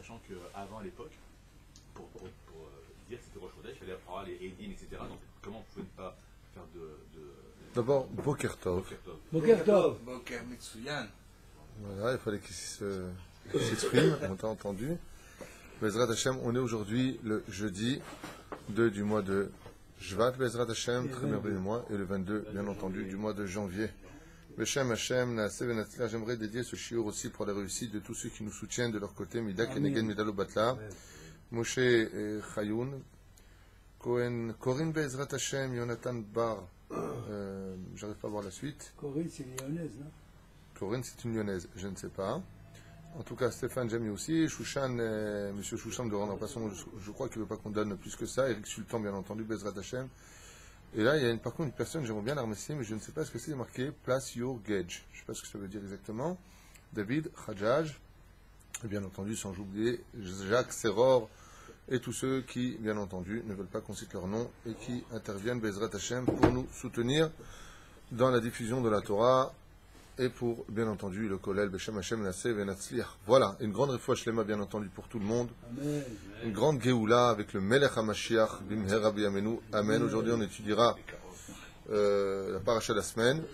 sachant qu'avant, à l'époque, pour dire que c'était Rosh Chodesh, il fallait avoir les Eidim, etc. Donc comment on pouvait ne pas faire D'abord, Boker Tov. Boker Tov. Boker Mitsuyan. Voilà, il fallait qu'il s'exprime, on t'a entendu. Bezrat Hashem, on est aujourd'hui le jeudi 2 du mois de Shvat, Bezrat Hashem, très merveilleux mois, et le 22, bien entendu, du mois de janvier. Beshem Hashem, Naaseh Venatzliach, j'aimerais dédier ce shiur aussi pour la réussite de tous ceux qui nous soutiennent de leur côté, Mida Kenegen Midalo Batla, Moshe Chayoun, Corinne Bezrat Hashem, Jonathan Bar, j'arrive pas à voir la suite. Corinne, c'est une lyonnaise, non? Corinne, c'est une lyonnaise, je ne sais pas. En tout cas, Stéphane Jamy aussi, Chouchan, Monsieur Chouchan de rendre passant, je crois qu'il ne veut pas qu'on donne plus que ça, Eric Sultan, bien entendu, Bezrat Hashem. Et là, il y a par contre une personne, j'aimerais bien la remercier, mais je ne sais pas ce que c'est marqué, Place Your Gage. Je ne sais pas ce que ça veut dire exactement. David Khadjaj, et bien entendu, sans oublier Jacques Serror, et tous ceux qui, bien entendu, ne veulent pas qu'on cite leur nom, et qui interviennent, Bezrat Hashem, pour nous soutenir dans la diffusion de la Torah, et pour, bien entendu, le Kollel Beshem Hashem Naaseh Venatzliach. Voilà, une grande refoua shlema, bien entendu, pour tout le monde. Amen. Une grande Géoula avec le Melech HaMashiach, Bimhera B'Yamenu. Amen. Aujourd'hui, on étudiera la paracha de la semaine.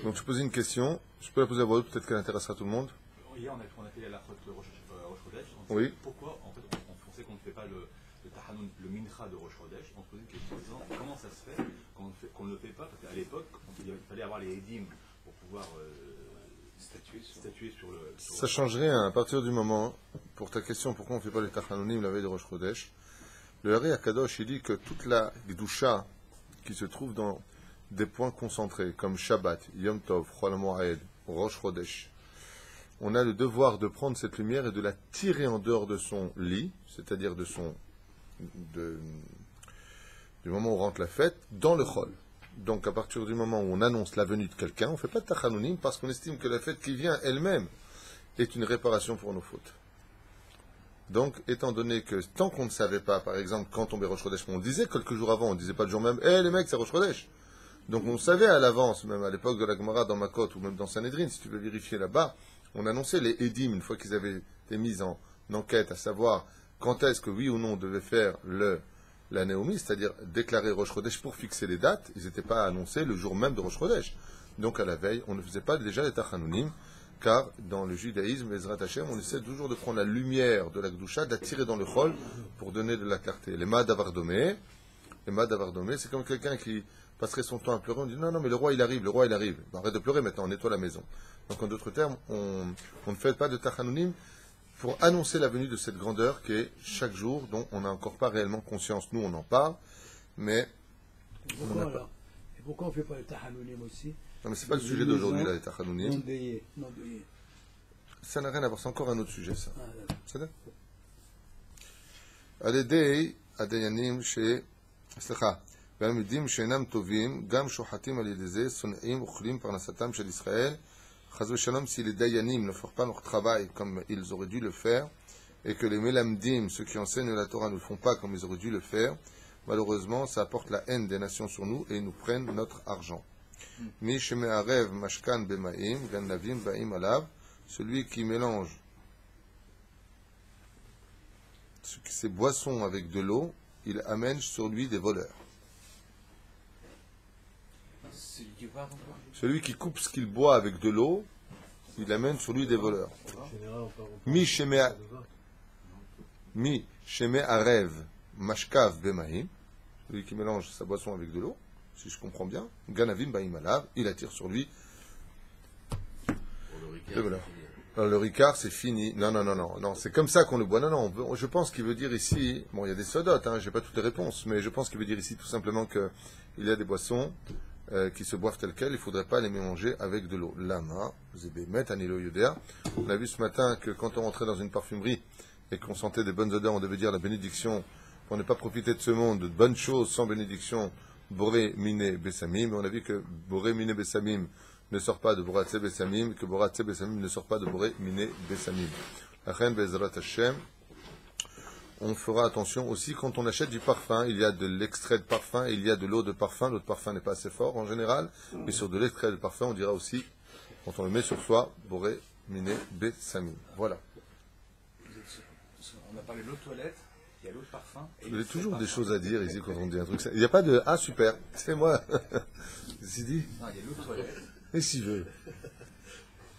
Donc, je posais une question. Je peux la poser à vous, peut-être qu'elle intéressera tout le monde. Hier, on a fait la Rosh Chodesh. Oui. Pourquoi, en fait, on sait qu'on ne fait pas le Tachanun, le Mincha de Rosh Chodesh. On se posait une question en disant comment ça se fait qu'on ne le fait pas. Parce qu'à l'époque, il fallait avoir les Edim pour pouvoir statuer sur le... Ça change rien à partir du moment, pour ta question, pourquoi on ne fait pas les Tachanunim la veille de Rosh Chodesh. Le Hari Akadosh, il dit que toute la Gdusha qui se trouve dans des points concentrés, comme Shabbat, Yom Tov, Chol Moed, Rosh Chodesh, on a le devoir de prendre cette lumière et de la tirer en dehors de son lit, c'est-à-dire du moment où rentre la fête, dans le Chol. Donc, à partir du moment où on annonce la venue de quelqu'un, on ne fait pas de Tachanunim parce qu'on estime que la fête qui vient elle-même est une réparation pour nos fautes. Donc, étant donné que tant qu'on ne savait pas, par exemple, quand tombait Rosh Chodesh, on le disait quelques jours avant, on ne disait pas le jour même, les mecs, c'est Rosh Chodesh. Donc, on savait à l'avance, même à l'époque de la Gemara dans Makot ou même dans Sanhedrin, si tu veux vérifier là-bas, on annonçait les Edim une fois qu'ils avaient été mis en enquête, à savoir quand est-ce que oui ou non on devait faire la Naomi, c'est-à-dire déclarer Rosh Chodesh pour fixer les dates, ils n'étaient pas annoncés le jour même de Rosh Chodesh. Donc à la veille, on ne faisait pas déjà les Tachanunim, car dans le judaïsme, Bezrat Hashem, on essaie toujours de prendre la lumière de la Gdusha, d'attirer dans le Chol pour donner de la clarté. Les Ma'adavardomé, c'est comme quelqu'un qui passerait son temps à pleurer, on dit non, mais le roi il arrive. Ben, arrête de pleurer maintenant, on nettoie la maison. Donc en d'autres termes, on ne fait pas de Tachanunim pour annoncer la venue de cette grandeur qui est chaque jour, dont on n'a encore pas réellement conscience. Nous, on en parle, mais on n'a pas. Et pourquoi on ne fait pas le Tachanunim aussi? Non, mais c'est pas le sujet d'aujourd'hui, là, les Tachanunim. Non deuillé. Ça n'a rien à voir, c'est encore un autre sujet, ça. Ah, d'accord. C'est ça? Al-Edei, Adayanim, chez... סליחה, והעמידים שאינם טובים, גם שוחטים על ידי זה, שונאים, אוכלים פרנסתם של ישראל, Chaz v'shalom, si les dayanim ne font pas leur travail comme ils auraient dû le faire, et que les melamdim, ceux qui enseignent la Torah, ne le font pas comme ils auraient dû le faire, malheureusement, ça apporte la haine des nations sur nous et ils nous prennent notre argent. Mi sheme'arev mashkan b'ma'im, gannavim ba'im alav, celui qui mélange ses boissons avec de l'eau, il amène sur lui des voleurs. Celui qui coupe ce qu'il boit avec de l'eau, il amène sur lui des voleurs. Mi sheme arev mashkav bemahim, celui qui mélange sa boisson avec de l'eau, si je comprends bien, ganavim ba'im alav, il attire sur lui des voleurs. Alors, le ricard, c'est fini. Non, c'est comme ça qu'on le boit. Non, je pense qu'il veut dire ici, bon, il y a des sodotes, j'ai pas toutes les réponses, mais je pense qu'il veut dire ici tout simplement qu'il y a des boissons qui se boivent telles quelles, il ne faudrait pas les mélanger avec de l'eau. Lama, Zébémet, Anilo Yodéa. On a vu ce matin que quand on rentrait dans une parfumerie et qu'on sentait des bonnes odeurs, on devait dire la bénédiction, pour ne pas profiter de ce monde, de bonnes choses sans bénédiction, Boré, Mine, Bessamim. On a vu que Boré, Mine, Bessamim ne sort pas de Boratse, Bessamim, que Boratse, Bessamim ne sort pas de Boré, Mine, Bessamim. La reine Bezrat Hashem. On fera attention aussi quand on achète du parfum. Il y a de l'extrait de parfum et il y a de l'eau de parfum. L'eau de parfum n'est pas assez fort en général. Mais sur de l'extrait de parfum, on dira aussi, quand on le met sur soi, Boré, Miné, Bessamim. Voilà. On a parlé de l'eau de toilette, il y a l'eau de parfum. Il y a toujours des choses à dire ici quand on dit un truc. Il n'y a pas de ah super, fais-moi. C'est dit. Non, il y a l'eau de toilette, Et s'il veut.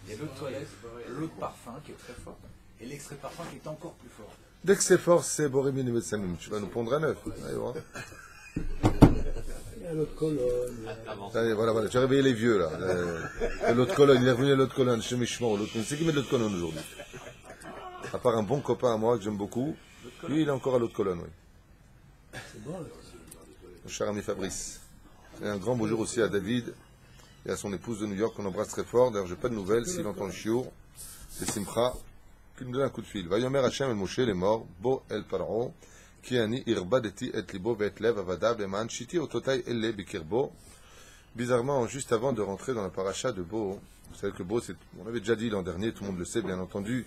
il y a l'eau de toilette, l'eau de parfum qui est très forte, et l'extrait de parfum qui est encore plus fort. Dès que c'est fort, c'est Borémine et Metsamim. Tu vas nous pondre à neuf. Allez, voir. Il y a l'autre colonne. Allez, voilà. Tu as réveillé les vieux, là. L'autre colonne, il est revenu à l'autre colonne, chez Michemont. C'est qui met de l'autre colonne aujourd'hui? À part un bon copain à moi que j'aime beaucoup, lui, il est encore à l'autre colonne, oui. C'est bon, là. Mon cher ami Fabrice. Et un grand bonjour aussi à David et à son épouse de New York qu'on embrasse très fort. D'ailleurs, j'ai pas de nouvelles. S'il entend le chiour, c'est Simcha qui me donne un coup de fil. Vayomer Hashem el Moshe les morts, Bo el Paro, qui ani irbadeti et libo ve et lev avadav leman shiti ototai elle bikirbo. Bizarrement, juste avant de rentrer dans la paracha de Bo, vous savez que Bo, on avait déjà dit l'an dernier, tout le monde le sait bien entendu,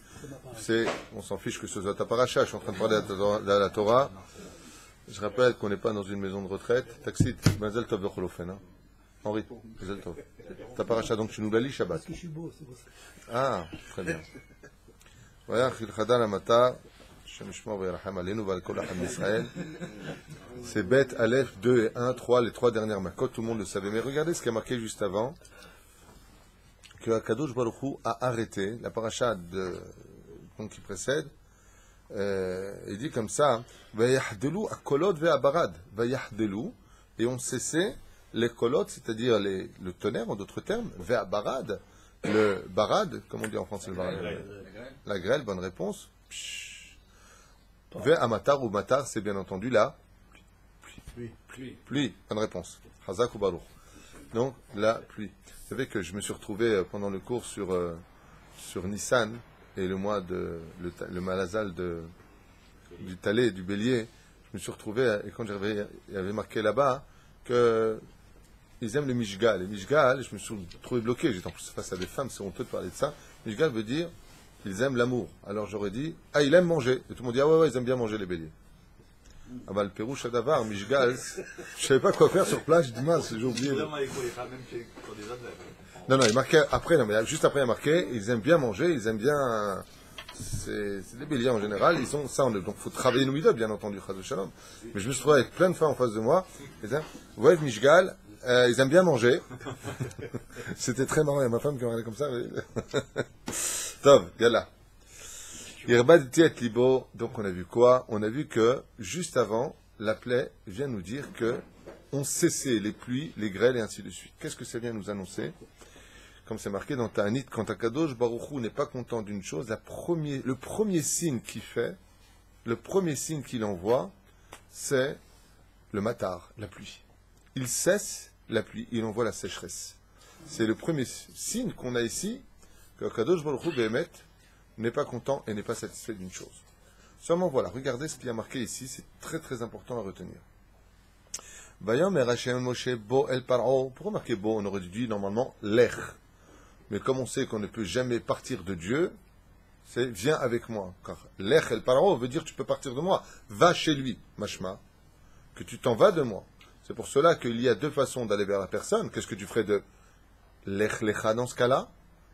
on s'en fiche que ce soit ta paracha, je suis en train de parler de la Torah. Je rappelle qu'on n'est pas dans une maison de retraite. Taxit, Mazel Tov Becholofen, hein. Henri, Mazel Tov. Ta paracha, donc tu nous la lis Shabbat. Parce que je suis beau, c'est pour ça. Ah, très bien. Voilà, Chilchada la Mata, Shem Yishmor V'Yaracham Aleinu V'Al Kol Acham Yisrael. C'est Beth, Aleph, 2 et 1, 3, les 3 dernières makot, tout le monde le savait. Mais regardez ce qui a marqué juste avant, que Akadosh Baruch Hu a arrêté, la paracha qui précède, il dit comme ça, Vayahdelu akolot ve'abarad, Vayahdelu, et on cessait les kolot, c'est-à-dire le tonnerre, en d'autres termes, ve'abarad, le barad, comment on dit en français le barad? La grêle, bonne réponse. Ve'amatar ou matar, c'est bien entendu la pluie, bonne réponse. Hazak ou baruch. Donc, la pluie. Vous savez que je me suis retrouvé pendant le cours sur Nissan, et le mois le Malazal du Talé, du Bélier, je me suis retrouvé, et quand il y avait marqué là-bas, que ils aiment le Mishgal. Et Mishgal, je me suis trouvé bloqué, j'étais en plus face à des femmes, c'est honteux de parler de ça. Mishgal veut dire, ils aiment l'amour. Alors j'aurais dit, ah, il aime manger. Et tout le monde dit, ah ouais, ils aiment bien manger les béliers. Ah bah le Pérou Shadavar, Mishgal, je savais pas quoi faire sur place, je dis mince, j'ai oublié. Non, il marquait après, juste après il y a marqué, ils aiment bien manger, ils aiment bien, c'est des béliers en général, ils sont, ça, donc faut travailler nos midot, bien entendu, Chaz Shalom. Mais je me suis trouvé avec plein de femmes en face de moi, et ça, ouais, Mishgal, ils aiment bien manger. C'était très marrant, il y a ma femme qui m'a regardé comme ça. Tov, yalla. Irbad et libo, donc on a vu quoi? On a vu que, juste avant, la plaie vient nous dire que on cessait les pluies, les grêles et ainsi de suite. Qu'est-ce que ça vient nous annoncer? Comme c'est marqué dans Ta'anit, quand Akadosh Baruch Hu n'est pas content d'une chose, le premier signe qu'il fait, le premier signe qu'il envoie, c'est le matar, la pluie. Il cesse la pluie, il envoie la sécheresse. C'est le premier signe qu'on a ici, que Akadosh Baruch Hu Behemet n'est pas content et n'est pas satisfait d'une chose. Seulement voilà, regardez ce qui a marqué ici, c'est très très important à retenir. Vayomer Hashem Moshe Bo El Paro. Pourquoi marquer Bo? On aurait dû dire normalement Lech. Mais comme on sait qu'on ne peut jamais partir de Dieu, c'est viens avec moi. Car Lech El Paro veut dire tu peux partir de moi. Va chez lui, mashma, que tu t'en vas de moi. C'est pour cela qu'il y a deux façons d'aller vers la personne. Qu'est-ce que tu ferais de Lech Lecha dans ce cas-là?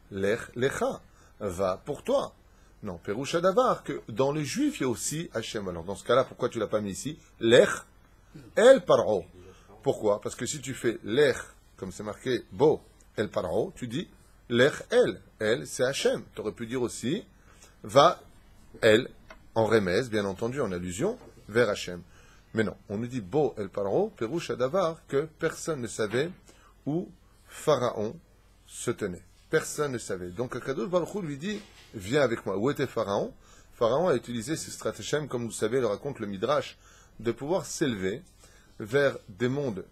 Lech Lecha. Va pour toi. Non, Péroucha Davar, que dans le juif, il y a aussi Hachem. Alors dans ce cas-là, pourquoi tu l'as pas mis ici? Lech El Paro. Pourquoi? Parce que si tu fais Lech, comme c'est marqué Bo El Paro, tu dis Lech El. El, c'est Hachem. Tu aurais pu dire aussi va El, en remèze, bien entendu, en allusion, vers Hachem. Mais non, on nous dit Bo El Paro, Péroucha Davar, que personne ne savait où Pharaon se tenait. Personne ne savait. Donc Akadosh Baruch Hu lui dit viens avec moi. Où était Pharaon? Pharaon a utilisé ce stratagème, comme vous savez, le raconte le Midrash, de pouvoir s'élever vers des mondes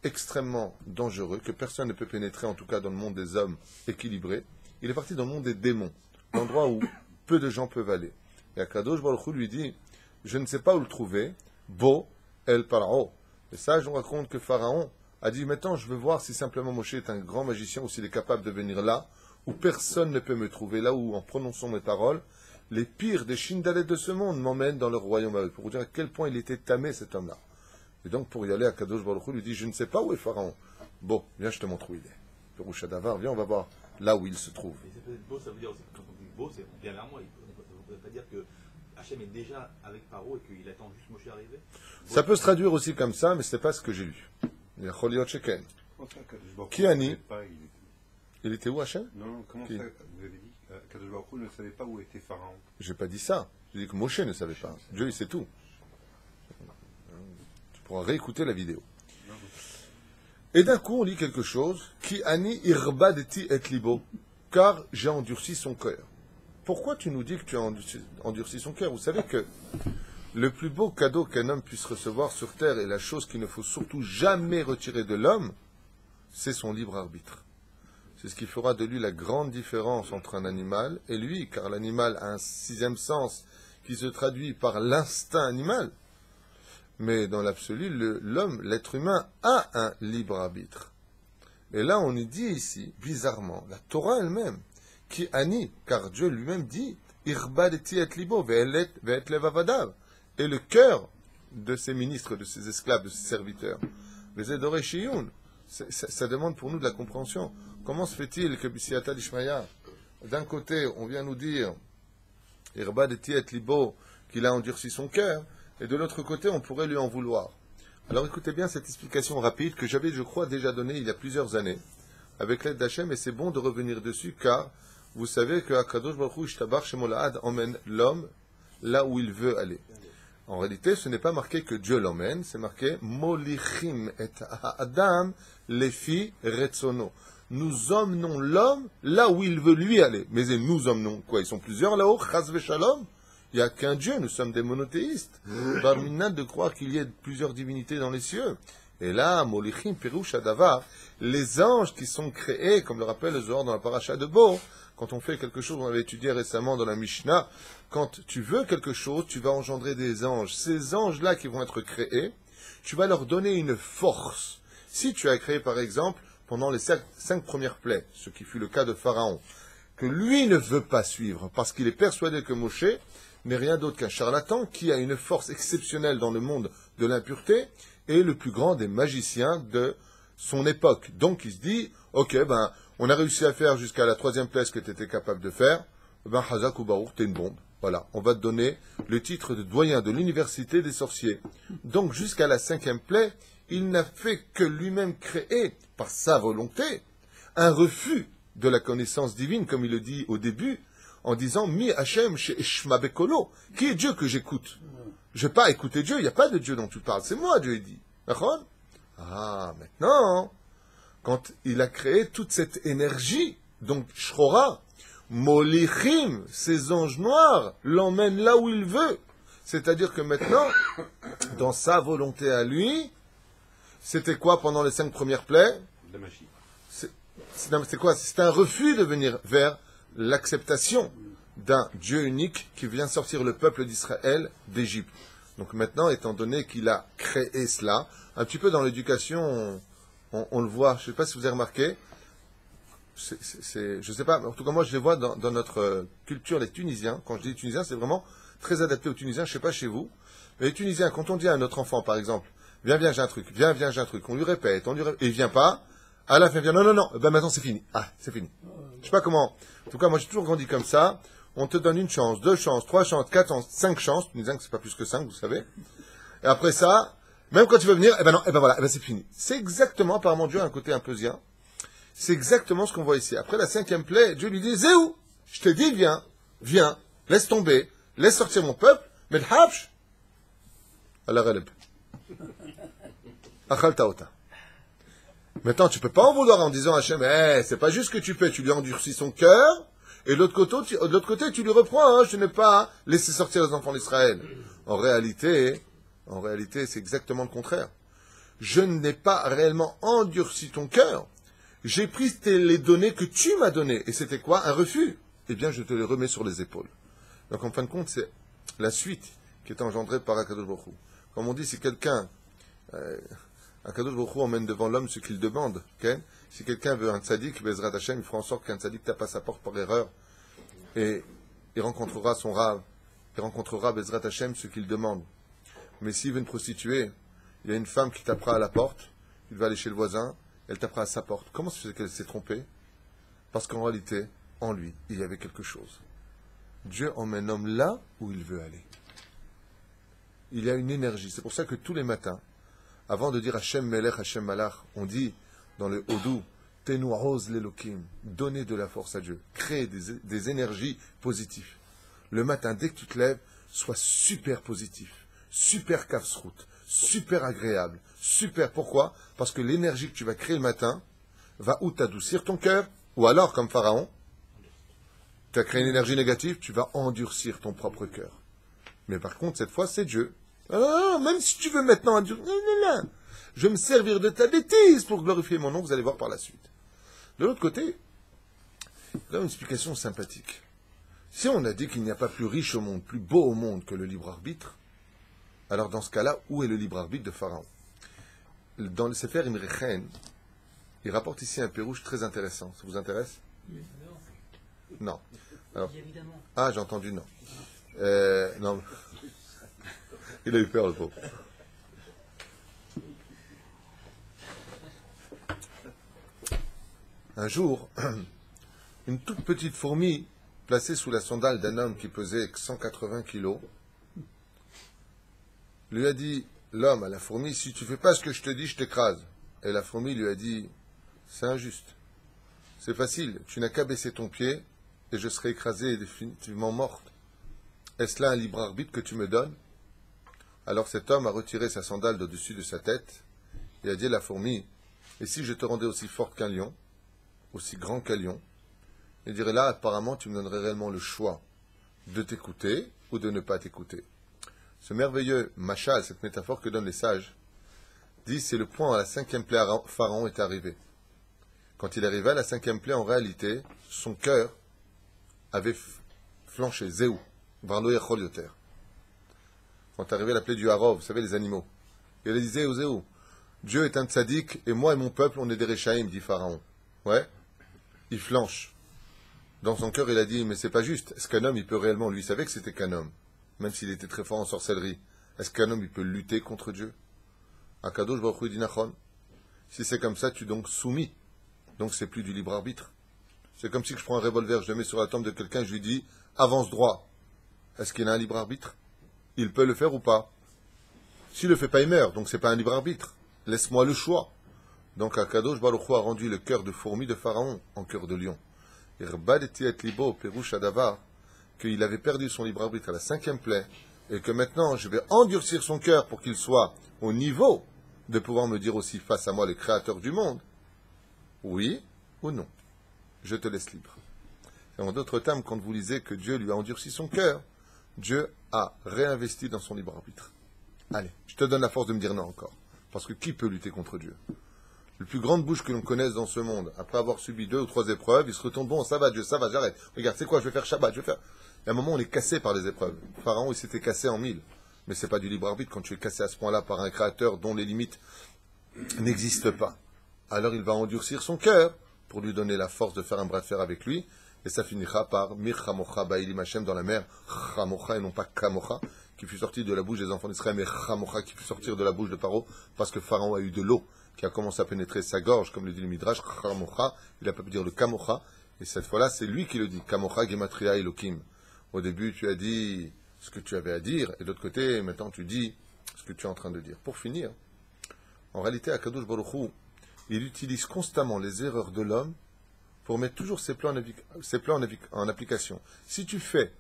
extrêmement dangereux, que personne ne peut pénétrer, en tout cas dans le monde des hommes équilibrés. Il est parti dans le monde des démons, l'endroit où peu de gens peuvent aller. Et Akadosh Baruch Hu lui dit je ne sais pas où le trouver, Bo El Paro. Et ça, je vous raconte que Pharaon a dit maintenant je veux voir si simplement Moshe est un grand magicien ou s'il est capable de venir là où personne ne peut me trouver, là où en prononçant mes paroles les pires des Shindalets de ce monde m'emmènent dans leur royaume à eux, pour vous dire à quel point il était tamé cet homme-là. Et donc pour y aller, Akadosh Baruch Hu lui dit je ne sais pas où est Pharaon. Bon, viens je te montre où il est. Péroucha Davar, viens on va voir là où il se trouve. Et c'est peut-être beau, ça veut dire aussi que quand on dit beau, c'est on vient vers moi. Ça ne veut pas dire que Hachem est déjà avec Paro et qu'il attend juste Moshe arriver? Ça peut se traduire aussi comme ça, mais ce n'est pas ce que j'ai lu. Il y a Choliot Sheken. Qui a dit? Il était où, Hachem? Non, comment Qui? ça, vous avez dit Kadosh Baruch Hu ne savait pas où était Pharaon. J'ai pas dit ça. J'ai dit que Moshe ne savait pas. Dieu, il sait tout. Tu pourras réécouter la vidéo. Et d'un coup, on lit quelque chose. Ki ani irbadeti et libo. Car j'ai endurci son cœur. Pourquoi tu nous dis que tu as endurci son cœur? Vous savez que le plus beau cadeau qu'un homme puisse recevoir sur terre et la chose qu'il ne faut surtout jamais retirer de l'homme, c'est son libre arbitre. C'est ce qui fera de lui la grande différence entre un animal et lui, car l'animal a un sixième sens qui se traduit par l'instinct animal. Mais dans l'absolu, l'homme, l'être humain, a un libre arbitre. Et là, on y dit ici, bizarrement, la Torah elle-même, qui ani, car Dieu lui-même dit, irbad et libo, ve'et levavadav, et le cœur de ses ministres, de ses esclaves, de ses serviteurs. Les edoré shiyun. Ça demande pour nous de la compréhension. Comment se fait-il que B'siyata d'Ishmaïa, d'un côté, on vient nous dire, irbad et libo, qu'il a endurci son cœur, et de l'autre côté, on pourrait lui en vouloir. Alors écoutez bien cette explication rapide que j'avais, je crois, déjà donnée il y a plusieurs années, avec l'aide d'Hachem, et c'est bon de revenir dessus, car vous savez que Akadosh Baruch Hu Ishtabach Shemolahad emmène l'homme là où il veut aller. En réalité, ce n'est pas marqué que Dieu l'emmène, c'est marqué Molichim et Adam lefi retzono. Nous emmenons l'homme là où il veut lui aller. Mais nous emmenons quoi? Ils sont plusieurs là-haut, Chas v'Shalom. Il n'y a qu'un Dieu, nous sommes des monothéistes. Barminat de croire qu'il y ait plusieurs divinités dans les cieux. Et là, Molichim, Pirouch, Adavar, les anges qui sont créés, comme le rappelle le Zohar dans la paracha de Bo, quand on fait quelque chose, on avait étudié récemment dans la Mishnah, quand tu veux quelque chose, tu vas engendrer des anges. Ces anges-là qui vont être créés, tu vas leur donner une force. Si tu as créé, par exemple, pendant les 5 premières plaies, ce qui fut le cas de Pharaon, que lui ne veut pas suivre, parce qu'il est persuadé que Moshe n'est rien d'autre qu'un charlatan qui a une force exceptionnelle dans le monde de l'impureté et le plus grand des magiciens de son époque. Donc il se dit, ok, on a réussi à faire jusqu'à la 3e plaie ce que tu étais capable de faire, Hazak ou Baruch, t'es une bombe. Voilà, on va te donner le titre de doyen de l'université des sorciers. Donc jusqu'à la 5e plaie, il n'a fait que lui-même créer, par sa volonté, un refus de la connaissance divine, comme il le dit au début, en disant « Mi Hachem she'eshma bekolo » qui est Dieu que j'écoute? Je n'ai pas écouté Dieu, il n'y a pas de Dieu dont tu parles, c'est moi, Dieu dit. D'accord? Ah, maintenant, quand il a créé toute cette énergie, donc Shrora, Molichim, ces anges noirs, l'emmènent là où il veut. C'est-à-dire que maintenant, dans sa volonté à lui, c'était quoi pendant les 5 premières plaies? La magie. C'est quoi? C'est un refus de venir vers l'acceptation d'un Dieu unique qui vient sortir le peuple d'Israël d'Égypte. Donc maintenant, étant donné qu'il a créé cela, un petit peu dans l'éducation, on le voit, je ne sais pas si vous avez remarqué, je ne sais pas, en tout cas moi je les vois dans notre culture, les Tunisiens. Quand je dis Tunisiens, c'est vraiment très adapté aux Tunisiens, je ne sais pas chez vous, mais les Tunisiens, quand on dit à notre enfant par exemple, viens, j'ai un truc, viens, j'ai un truc, on lui répète, et il vient pas, à la fin il vient, non, maintenant c'est fini, c'est fini. Je sais pas comment, en tout cas moi j'ai toujours grandi comme ça, on te donne une chance, 2 chances, 3 chances, 4 chances, 5 chances, Tunisiens que c'est pas plus que 5, vous savez, et après ça, même quand tu veux venir, voilà, c'est fini. C'est exactement, apparemment Dieu a un côté impeusien, c'est exactement ce qu'on voit ici. Après la 5e plaie, Dieu lui dit, Zéou, je t'ai dit, viens, laisse tomber, laisse sortir mon peuple, mais le habch, Allah relève. Achal taota. Maintenant, tu peux pas en vouloir en disant à Hachem, c'est pas juste ce que tu fais, tu lui endurcis son cœur, et de l'autre côté, tu lui reprends, je n'ai pas laissé sortir les enfants d'Israël. En réalité, c'est exactement le contraire. Je n'ai pas réellement endurci ton cœur. J'ai pris les données que tu m'as données. Et c'était quoi? Un refus. Eh bien, je te les remets sur les épaules. Donc, en fin de compte, c'est la suite qui est engendrée par Akadosh Baruch Hu. Comme on dit, si quelqu'un... Akadosh Baruch Hu emmène devant l'homme ce qu'il demande. Okay? Si quelqu'un veut un tzaddik, Bezrat Hashem, il fera en sorte qu'un tzaddik tape à sa porte par erreur. Et il rencontrera son Rav. Il rencontrera Bezrat Hashem ce qu'il demande. Mais s'il veut une prostituée, il y a une femme qui tapera à la porte, il va aller chez le voisin, elle tapera à sa porte. Comment se fait qu'elle s'est trompée? Parce qu'en réalité, en lui, il y avait quelque chose. Dieu emmène l'homme là où il veut aller. il y a une énergie. C'est pour ça que tous les matins, avant de dire Hashem Melech, Hashem Malach, on dit dans le Hodou, Tenu Oz l'Elokim, donnez de la force à Dieu, créez des énergies positives. Le matin, dès que tu te lèves, sois super positif, super kafsrout, super agréable, super. Pourquoi? Parce que l'énergie que tu vas créer le matin va ou t'adoucir ton cœur, ou alors, comme Pharaon, tu as créé une énergie négative, tu vas endurcir ton propre cœur. Mais par contre, cette fois, c'est Dieu. Ah, même si tu veux maintenant endurcir, non. Je vais me servir de ta bêtise pour glorifier mon nom, vous allez voir par la suite. De l'autre côté, là, une explication sympathique. Si on a dit qu'il n'y a pas plus riche au monde, plus beau au monde que le libre arbitre, alors dans ce cas-là, où est le libre arbitre de Pharaon? Dans le Sefer Imrechen, il rapporte ici un pérouge très intéressant. Ça vous intéresse? Non. Alors, ah, j'ai entendu non. Non. Il a eu peur, le pauvre. Un jour, une toute petite fourmi placée sous la sandale d'un homme qui pesait 180 kilos lui a dit, l'homme à la fourmi, si tu fais pas ce que je te dis, je t'écrase. Et la fourmi lui a dit, c'est injuste. C'est facile, tu n'as qu'à baisser ton pied et je serai écrasée et définitivement morte. Est-ce là un libre arbitre que tu me donnes? Alors cet homme a retiré sa sandale d'au-dessus de sa tête et a dit à la fourmi, et si je te rendais aussi forte qu'un lion, aussi grand qu'un lion, il dirait là, apparemment, tu me donnerais réellement le choix de t'écouter ou de ne pas t'écouter. Ce merveilleux machal, cette métaphore que donnent les sages, dit c'est le point à la 5e plaie Pharaon est arrivé. Quand il arrivait à la 5e plaie, en réalité, son cœur avait flanché, Zéou, Varlo Yachol Yoter. Quand arrivait la plaie du Harov, vous savez, les animaux. Il a dit Zéou, Dieu est un tzaddik et moi et mon peuple, on est des Réchaïm, dit Pharaon. Ouais, il flanche. Dans son cœur, il a dit, mais c'est pas juste. Est-ce qu'un homme, il peut réellement, lui, il savait que c'était qu'un homme, même s'il était très fort en sorcellerie. Est-ce qu'un homme, il peut lutter contre Dieu? Akadosh Baruch Hu dit Nachon. Si c'est comme ça, tu es donc soumis. Donc c'est plus du libre arbitre. C'est comme si je prends un revolver, je le mets sur la tempe de quelqu'un, je lui dis, avance droit. Est-ce qu'il a un libre arbitre? Il peut le faire ou pas? S'il le fait pas, il meurt. Donc c'est pas un libre arbitre. Laisse-moi le choix. Donc Akadosh Baruch Hu a rendu le cœur de fourmi de Pharaon en cœur de lion. Et Rebadeti et Libo, Pérouche Adavar, qu'il avait perdu son libre arbitre à la 5e plaie, et que maintenant je vais endurcir son cœur pour qu'il soit au niveau de pouvoir me dire aussi face à moi le créateur du monde, oui ou non. Je te laisse libre. Et en d'autres termes, quand vous lisez que Dieu lui a endurci son cœur, Dieu a réinvesti dans son libre arbitre. Allez, je te donne la force de me dire non encore. Parce que qui peut lutter contre Dieu? La plus grande bouche que l'on connaisse dans ce monde, après avoir subi 2 ou 3 épreuves, il se retourne, bon, ça va Dieu, ça va, j'arrête. Regarde, c'est quoi, je vais faire Shabbat, je vais faire... Et à un moment, on est cassé par les épreuves. Pharaon, il s'était cassé en 1000. Mais c'est pas du libre arbitre quand tu es cassé à ce point-là par un créateur dont les limites n'existent pas. Alors il va endurcir son cœur pour lui donner la force de faire un bras de fer avec lui. Et ça finira par Mir Chamocha Ba'ilim Hashem dans la mer, Chamocha et non pas Kamocha, qui fut sorti de la bouche des enfants d'Israël, mais Chamocha qui fut sortir de la bouche de Pharaon, parce que Pharaon a eu de l'eau qui a commencé à pénétrer sa gorge, comme le dit le Midrash, Chamocha, il n'a pas pu dire le Kamocha, et cette fois-là, c'est lui qui le dit, Kamocha Gematria Elokim. Au début, tu as dit ce que tu avais à dire, et de l'autre côté, maintenant tu dis ce que tu es en train de dire. Pour finir, en réalité, Akadosh Baruch Hu, il utilise constamment les erreurs de l'homme pour mettre toujours ses plans en application. Si tu fais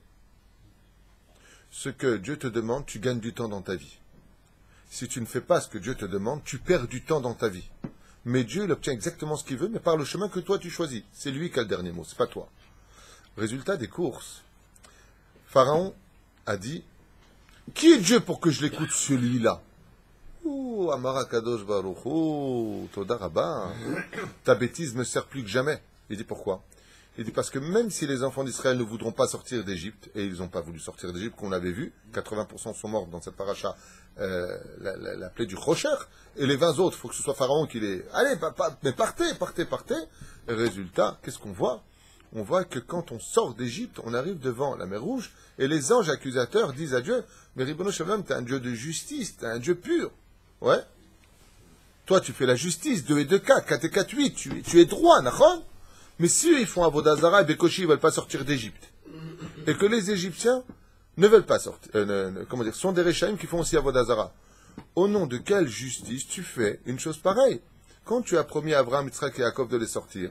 ce que Dieu te demande, tu gagnes du temps dans ta vie. Si tu ne fais pas ce que Dieu te demande, tu perds du temps dans ta vie. Mais Dieu, il obtient exactement ce qu'il veut, mais par le chemin que toi tu choisis. C'est lui qui a le dernier mot, c'est pas toi. Résultat des courses, Pharaon a dit, qui est Dieu pour que je l'écoute celui-là? Ouh, Amara Kadosh Baruch Hu, Toda Rabba, ta bêtise me sert plus que jamais. Il dit pourquoi? Il dit parce que même si les enfants d'Israël ne voudront pas sortir d'Égypte, et ils n'ont pas voulu sortir d'Égypte, qu'on l'avait vu, 80% sont morts dans cette paracha, la plaie du Rocher, et les 20 autres, il faut que ce soit Pharaon qui les... Allez, mais partez. Et résultat, qu'est-ce qu'on voit? On voit que quand on sort d'Égypte, on arrive devant la mer Rouge, et les anges accusateurs disent à Dieu, mais Ribono Shalom, t'es un Dieu de justice, t'es un Dieu pur. Ouais. Toi, tu fais la justice, 2 et 2 cas, 4 et 4, 8, tu es droit, nachon? Mais si ils font Avodazara et Bekoshi, ils ne veulent pas sortir d'Égypte, et que les Égyptiens ne veulent pas sortir, comment dire, sont des Réchaïm qui font aussi Avodazara. Au nom de quelle justice tu fais une chose pareille? Quand tu as promis à Abraham, Yitzhak et Yaakov de les sortir,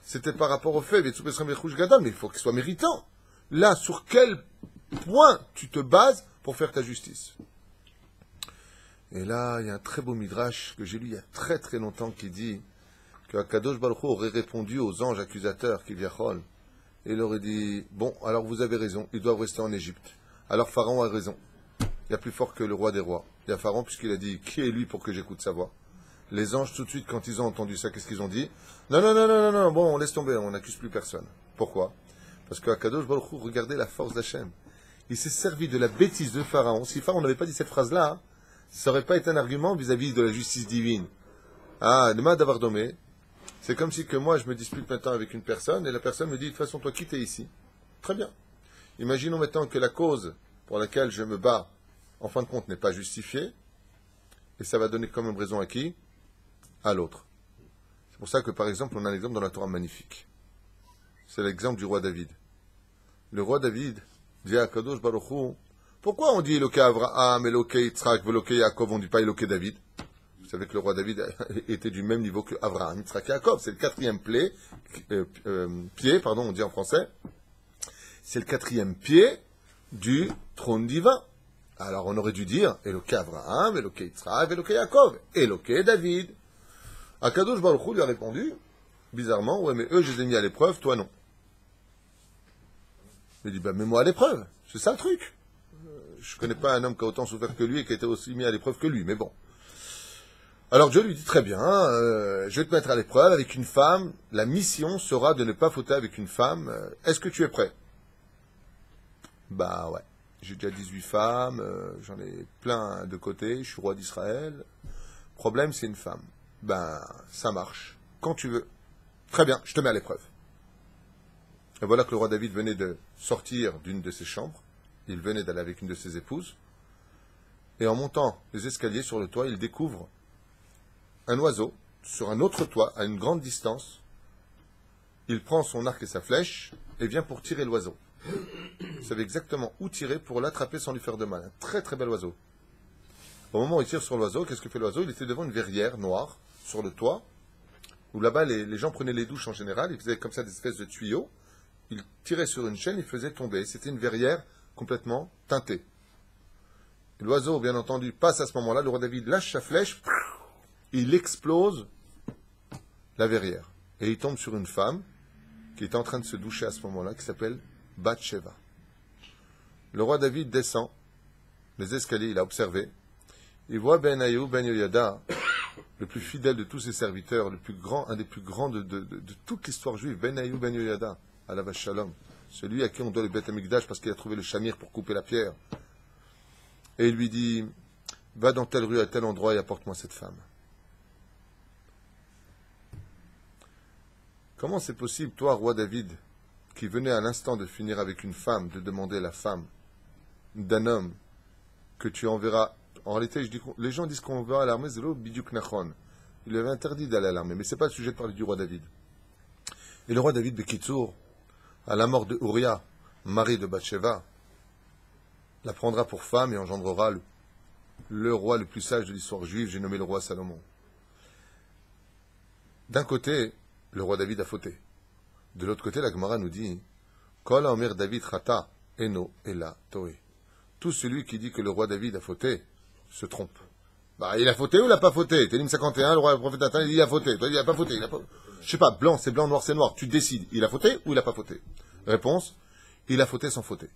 c'était par rapport au fait, mais il faut qu'il soit méritant. Là, sur quel point tu te bases pour faire ta justice? Et là, il y a un très beau midrash que j'ai lu il y a très très longtemps qui dit que Akadosh Baruch Hu aurait répondu aux anges accusateurs qui viennent et il aurait dit, bon, alors vous avez raison, ils doivent rester en Égypte. Alors Pharaon a raison. Il y a plus fort que le roi des rois. Il y a Pharaon puisqu'il a dit, qui est lui pour que j'écoute sa voix? Les anges, tout de suite, quand ils ont entendu ça, qu'est-ce qu'ils ont dit? Non, non, non, non, non, non, bon, on laisse tomber, on n'accuse plus personne. Pourquoi? Parce que Akadosh Baruch Hu regardait la force d'Hachem. Il s'est servi de la bêtise de Pharaon. Si Pharaon n'avait pas dit cette phrase-là, ça n'aurait pas été un argument vis-à-vis de la justice divine. Ah, le mal d'avoir dommé, c'est comme si que moi, je me dispute maintenant avec une personne, et la personne me dit, de toute façon, toi, quitte ici. Très bien. Imaginons maintenant que la cause pour laquelle je me bats, en fin de compte, n'est pas justifiée, et ça va donner comme même raison à qui? À l'autre. C'est pour ça que, par exemple, on a un exemple dans la Torah magnifique. C'est l'exemple du roi David. Le roi David dit à Kadosh Baruch Hu, pourquoi on dit Eloké Avraham, Eloké Yitzhak, Eloké Yaakov, on ne dit pas Eloké David? Vous savez que le roi David était du même niveau que Avraham, Yitzhak et Yaakov. C'est le quatrième pied, on dit en français. C'est le quatrième pied du trône divin. Alors on aurait dû dire Eloké Avraham, Eloké Yitzhak, Eloké Yaakov, Eloké David. Akadosh Baruch Hu lui a répondu, bizarrement, ouais, mais eux, je les ai mis à l'épreuve, toi non. Il dit, ben, mets-moi à l'épreuve. C'est ça le truc. Je connais pas un homme qui a autant souffert que lui et qui a été aussi mis à l'épreuve que lui, mais bon. Alors Dieu lui dit, très bien, je vais te mettre à l'épreuve avec une femme. La mission sera de ne pas fauter avec une femme. Est-ce que tu es prêt? Bah ouais. J'ai déjà 18 femmes, j'en ai plein de côté, je suis roi d'Israël. Problème, c'est une femme. Ben, ça marche. Quand tu veux. Très bien, je te mets à l'épreuve. Et voilà que le roi David venait de sortir d'une de ses chambres. Il venait d'aller avec une de ses épouses. Et en montant les escaliers sur le toit, il découvre un oiseau sur un autre toit, à une grande distance. Il prend son arc et sa flèche et vient pour tirer l'oiseau. Il savait exactement où tirer pour l'attraper sans lui faire de mal. Un très très bel oiseau. Au moment où il tire sur l'oiseau, qu'est-ce que fait l'oiseau? Il était devant une verrière noire sur le toit, où là-bas les gens prenaient les douches en général. Ils faisaient comme ça des espèces de tuyaux. Il tirait sur une chaîne, il faisait tomber. C'était une verrière complètement teintée. Et l'oiseau, bien entendu, passe à ce moment-là. Le roi David lâche sa flèche. Il explose la verrière. Et il tombe sur une femme qui est en train de se doucher à ce moment-là, qui s'appelle Bathsheba. Le roi David descend les escaliers, il a observé. Il voit Benaïou, Ben Yoyada, le plus fidèle de tous ses serviteurs, le plus grand, un des plus grands de toute l'histoire juive, Benaïou, Ben Yoyada, à la Shalom, celui à qui on doit le Beth Amikdash parce qu'il a trouvé le shamir pour couper la pierre. Et il lui dit, va dans telle rue, à tel endroit et apporte-moi cette femme. Comment c'est possible, toi, roi David, qui venais à l'instant de finir avec une femme, de demander la femme d'un homme que tu enverras? En réalité, les gens disent qu'on va à l'armée, c'est l'eau Biduk Nachon. Il avait interdit d'aller à l'armée, mais ce n'est pas le sujet de parler du roi David. Et le roi David Bekitsour, à la mort de Uriah, mari de Bathsheba, la prendra pour femme et engendrera le roi le plus sage de l'histoire juive, j'ai nommé le roi Salomon. D'un côté, le roi David a fauté. De l'autre côté, la Gemara nous dit Kol Omer David Chata Eno Ela Toe. Tout celui qui dit que le roi David a fauté se trompe. Bah, il a fauté ou il n'a pas fauté? Télim 51, le roi le prophète Nathan, il dit il a fauté. Toi, il n'a pas fauté. Je sais pas, blanc c'est blanc, noir c'est noir. Tu décides, il a fauté ou il n'a pas fauté? Réponse, il a fauté sans fauter.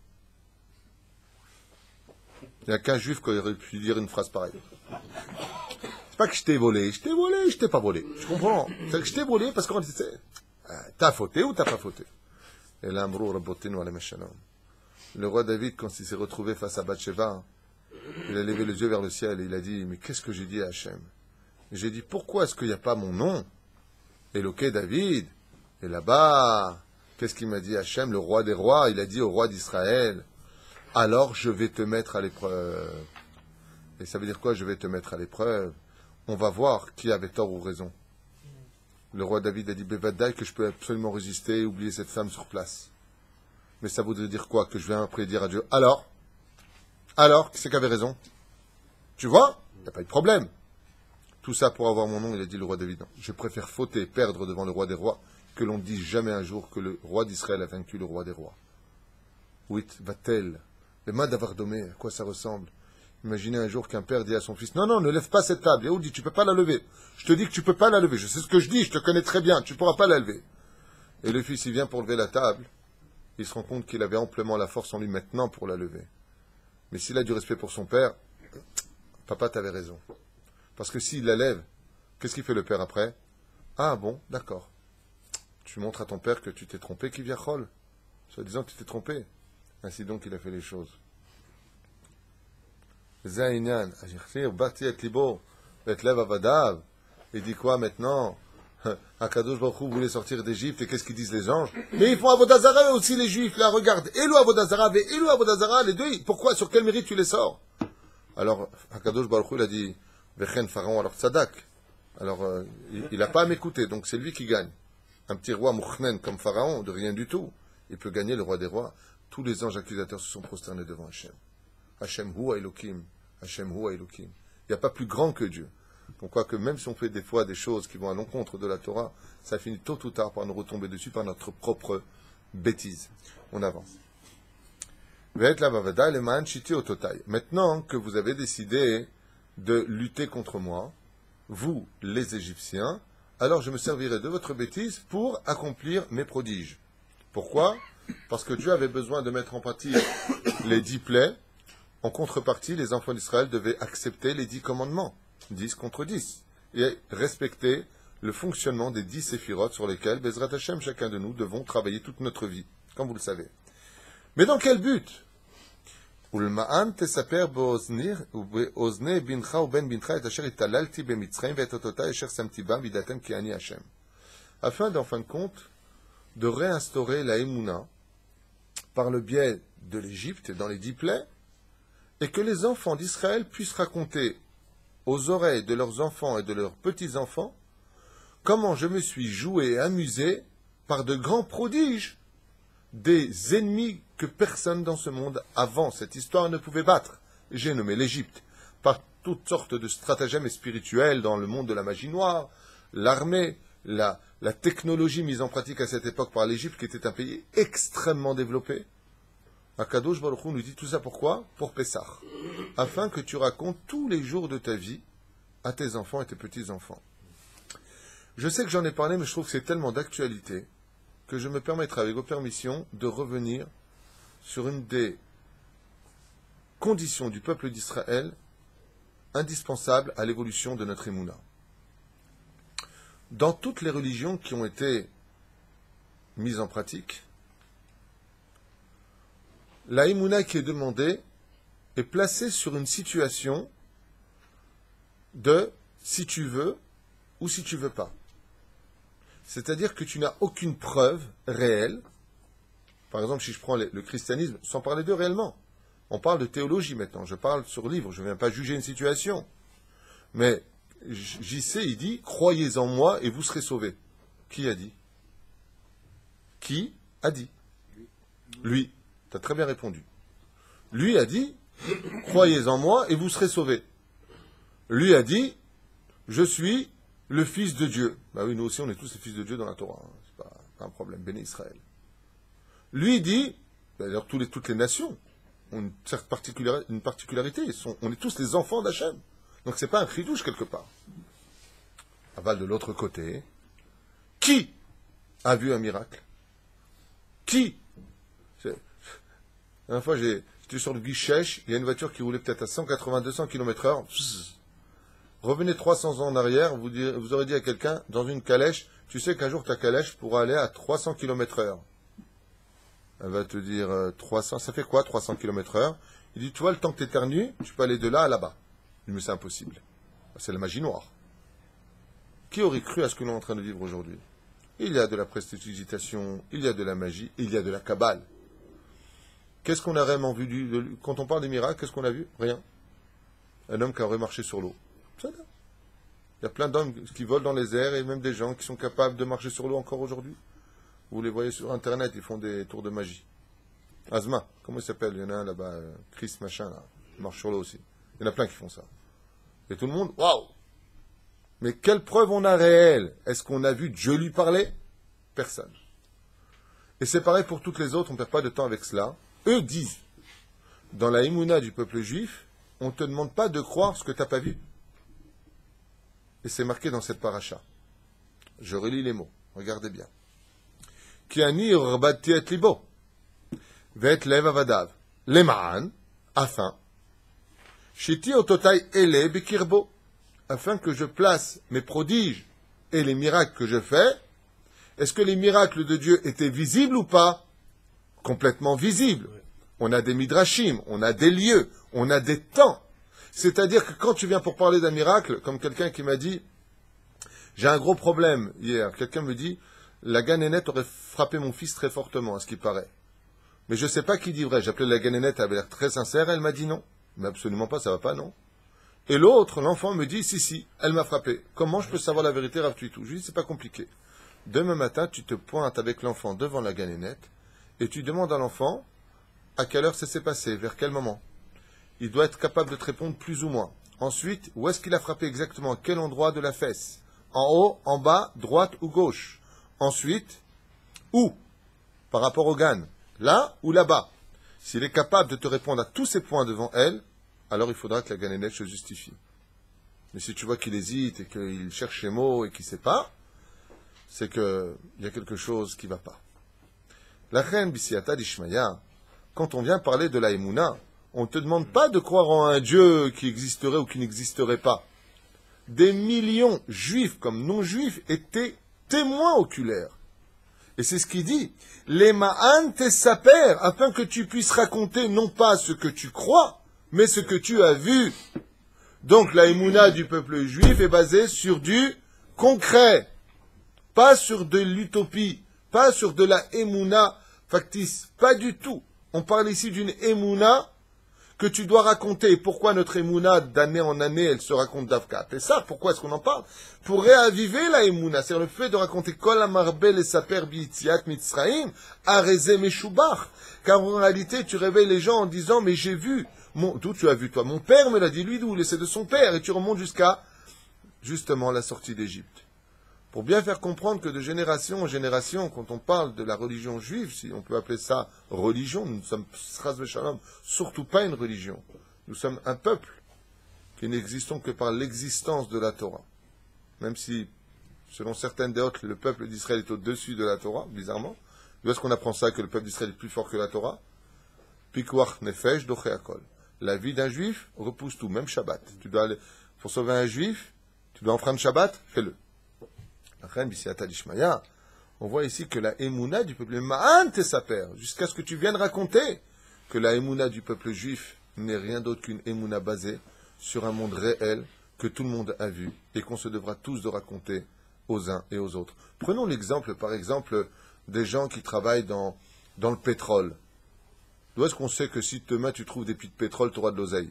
Il n'y a qu'un juif qui aurait pu dire une phrase pareille. C'est pas que je t'ai volé, je t'ai pas volé. Je comprends. C'est que je t'ai volé parce qu'on dit, t'as fauté ou t'as pas fauté? Et l'amrou rabotinu alayhi shalom. Le roi David, quand il s'est retrouvé face à Bathsheba, il a levé les yeux vers le ciel et il a dit, mais qu'est-ce que j'ai dit à Hachem? J'ai dit, pourquoi est-ce qu'il n'y a pas mon nom? Éloqué David. Et là-bas, qu'est-ce qu'il m'a dit Hachem, le roi des rois? Il a dit au roi d'Israël, alors je vais te mettre à l'épreuve. Et ça veut dire quoi, je vais te mettre à l'épreuve? On va voir qui avait tort ou raison. Le roi David a dit, Bevadaï, que je peux absolument résister et oublier cette femme sur place. Mais ça voudrait dire quoi? Que je vais après dire à Dieu, alors, Alors, qui c'est qui avait raison? Tu vois? Il n'y a pas eu de problème. Tout ça pour avoir mon nom, il a dit le roi David. Non. Je préfère fauter, perdre devant le roi des rois, que l'on dise jamais un jour que le roi d'Israël a vaincu le roi des rois. Oui, va-t-elle? Le mât d'Avardomé, à quoi ça ressemble? Imaginez un jour qu'un père dit à son fils, non, non, ne lève pas cette table. Yehud dit, tu peux pas la lever. Je te dis que tu peux pas la lever. Je sais ce que je dis, je te connais très bien, tu pourras pas la lever. Et le fils, il vient pour lever la table. Il se rend compte qu'il avait amplement la force en lui maintenant pour la lever. Mais s'il a du respect pour son père, papa, t'avais raison. Parce que s'il la lève, qu'est-ce qu'il fait le père après? Ah bon, d'accord. Tu montres à ton père que tu t'es trompé, qui vient Chol. Soit disant que tu t'es trompé. Ainsi donc il a fait les choses. Zainyan, Bati et Libo, Betlev Avadav. Il dit quoi maintenant? Akadosh Baruch Hu voulait sortir d'Égypte, et qu'est-ce qu'ils disent les anges? Mais ils font Avodazara aussi, les juifs, là, regarde. Elou Avodazara, Elou Avodazara, les deux, pourquoi? Sur quel mérite tu les sors? Alors, Akadosh Baruch Hu, il a dit, Vechen Pharaon, alors Tzadak. Alors, il n'a pas à m'écouter, donc c'est lui qui gagne. Un petit roi mouchmen comme Pharaon, de rien du tout, il peut gagner le roi des rois. Tous les anges accusateurs se sont prosternés devant Hachem. Hachem Hu Elokim. Hachem Hu Elokim. Il n'y a pas plus grand que Dieu. Pourquoi que même si on fait des fois des choses qui vont à l'encontre de la Torah, ça finit tôt ou tard par nous retomber dessus par notre propre bêtise. On avance. Maintenant que vous avez décidé de lutter contre moi, vous, les Égyptiens, alors je me servirai de votre bêtise pour accomplir mes prodiges. Pourquoi? Parce que Dieu avait besoin de mettre en pratique les 10 plaies. En contrepartie, les enfants d'Israël devaient accepter les 10 commandements, 10 contre 10, et respecter le fonctionnement des 10 séphirotes sur lesquels, Bezrat Hashem, chacun de nous, devons travailler toute notre vie, comme vous le savez. Mais dans quel but? Afin, en fin de compte, de réinstaurer la Emouna par le biais de l'Égypte, dans les 10 plaies, et que les enfants d'Israël puissent raconter aux oreilles de leurs enfants et de leurs petits-enfants comment je me suis joué et amusé par de grands prodiges des ennemis que personne dans ce monde avant cette histoire ne pouvait battre. J'ai nommé l'Égypte par toutes sortes de stratagèmes spirituels dans le monde de la magie noire, l'armée, la technologie mise en pratique à cette époque par l'Égypte, qui était un pays extrêmement développé. Akadosh Baruch Hu nous dit tout ça pourquoi? Pour Pessah. Afin que tu racontes tous les jours de ta vie à tes enfants et tes petits-enfants. Je sais que j'en ai parlé, mais je trouve que c'est tellement d'actualité que je me permettrai, avec vos permissions, de revenir sur une des conditions du peuple d'Israël indispensables à l'évolution de notre Emouna. Dans toutes les religions qui ont été mises en pratique, la Emouna qui est demandée est placée sur une situation de si tu veux ou si tu veux pas. C'est-à-dire que tu n'as aucune preuve réelle. Par exemple, si je prends le christianisme, sans parler d'eux réellement, on parle de théologie maintenant, je parle sur livre, je ne viens pas juger une situation. Mais JC, il dit, croyez en moi et vous serez sauvés. Qui a dit? Qui a dit? Lui. Tu as très bien répondu. Lui a dit, croyez en moi et vous serez sauvés. Lui a dit, je suis le fils de Dieu. Ben oui, nous aussi, on est tous les fils de Dieu dans la Torah. Hein. C'est pas un problème. Béni Israël. Lui dit, d'ailleurs, toutes les nations ont une particularité. On est tous les enfants d'Hachem. Donc, c'est pas un chidouche quelque part. Aval de l'autre côté, qui a vu un miracle? Qui? La dernière fois, j'étais sur le Guichèche, il y a une voiture qui roulait peut-être à 180-200 km/h. Revenez 300 ans en arrière, vous aurez dit à quelqu'un, dans une calèche, tu sais qu'un jour ta calèche pourra aller à 300 km/h. Elle va te dire 300, ça fait quoi 300 km/h? Il dit, tu vois, le temps que tu éternues, tu peux aller de là à là-bas. Il dit, mais c'est impossible. C'est la magie noire. Qui aurait cru à ce que nous sommes en train de vivre aujourd'hui? Il y a de la prestidigitation, il y a de la magie, il y a de la kabbale. Qu'est-ce qu'on a vraiment vu quand on parle des miracles, qu'est-ce qu'on a vu? Rien. Un homme qui aurait marché sur l'eau. Ça, là. Il y a plein d'hommes qui volent dans les airs et même des gens qui sont capables de marcher sur l'eau encore aujourd'hui. Vous les voyez sur Internet, ils font des tours de magie. Asma, comment il s'appelle? Il y en a un là-bas, Chris machin, là. marche sur l'eau aussi. Il y en a plein qui font ça. Et tout le monde, waouh! Mais quelle preuve on a réelle? Est-ce qu'on a vu Dieu lui parler? Personne. Et c'est pareil pour toutes les autres, on ne perd pas de temps avec cela. Eux disent, dans la Emouna du peuple juif, on ne te demande pas de croire ce que tu n'as pas vu. Et c'est marqué dans cette paracha. Je relis les mots, regardez bien. Ki ani rabati et libo, ve'et lev avadav, lema'an, afin, shiti ototai ele bekirbo, afin que je place mes prodiges et les miracles que je fais. Est-ce que les miracles de Dieu étaient visibles ou pas? Complètement visibles. On a des midrashim, on a des lieux, on a des temps. C'est-à-dire que quand tu viens pour parler d'un miracle, comme quelqu'un qui m'a dit, j'ai un gros problème hier, quelqu'un me dit, la ganénette aurait frappé mon fils très fortement, à ce qui paraît. Mais je ne sais pas qui dit vrai. J'appelais la ganénette, elle avait l'air très sincère, elle m'a dit non. Mais absolument pas, ça va pas, non. Et l'autre, l'enfant me dit, si, elle m'a frappé. Comment je peux savoir la vérité, Rav Tuitou? Je lui dis, c'est pas compliqué. Demain matin, tu te pointes avec l'enfant devant la ganénette, et tu demandes à l'enfant, à quelle heure ça s'est passé, vers quel moment. Il doit être capable de te répondre plus ou moins. Ensuite, où est-ce qu'il a frappé exactement, à quel endroit de la fesse? En haut, en bas, droite ou gauche? Ensuite, où? Par rapport au GAN. Là ou là-bas? S'il est capable de te répondre à tous ces points devant elle, alors il faudra que la ganénette se justifie. Mais si tu vois qu'il hésite et qu'il cherche les mots et qu'il ne sait pas, c'est qu'il y a quelque chose qui ne va pas. La reine Bisiata d'Ishmaïa, quand on vient parler de la Emouna, on ne te demande pas de croire en un Dieu qui existerait ou qui n'existerait pas. Des millions, juifs comme non-juifs, étaient témoins oculaires. Et c'est ce qu'il dit. Les ma'an te saper, afin que tu puisses raconter non pas ce que tu crois, mais ce que tu as vu. Donc la Emouna du peuple juif est basée sur du concret. Pas sur de l'utopie, pas sur de la Emouna factice, pas du tout. On parle ici d'une Emouna que tu dois raconter. Et pourquoi notre Emouna, d'année en année, elle se raconte d'Avkat? Et ça, pourquoi est-ce qu'on en parle? Pour réaviver la Emouna, c'est le fait de raconter Kol Amarbel et Saper Biitziat Mitzraim, Areze Meshubach. Car en réalité, tu réveilles les gens en disant, mais j'ai vu, d'où tu as vu toi? Mon père me l'a dit, lui d'où? C'est de son père. Et tu remontes jusqu'à, justement, la sortie d'Égypte. Pour bien faire comprendre que de génération en génération, quand on parle de la religion juive, si on peut appeler ça religion, nous ne sommes surtout pas une religion. Nous sommes un peuple qui n'existons que par l'existence de la Torah. Même si, selon certaines déotes, le peuple d'Israël est au-dessus de la Torah, bizarrement. D'où est-ce qu'on apprend ça, que le peuple d'Israël est plus fort que la Torah? Pikuach nefesh docheakol. La vie d'un juif repousse tout, même Shabbat. Tu dois aller, pour sauver un juif, tu dois enfreindre Shabbat, fais-le. On voit ici que la Emouna du peuple Ma'an te saper, jusqu'à ce que tu viennes raconter que la Emouna du peuple juif n'est rien d'autre qu'une Emouna basée sur un monde réel que tout le monde a vu et qu'on se devra tous de raconter aux uns et aux autres. Prenons l'exemple, par exemple, des gens qui travaillent dans le pétrole. D'où est-ce qu'on sait que si demain tu trouves des puits de pétrole, tu auras de l'oseille?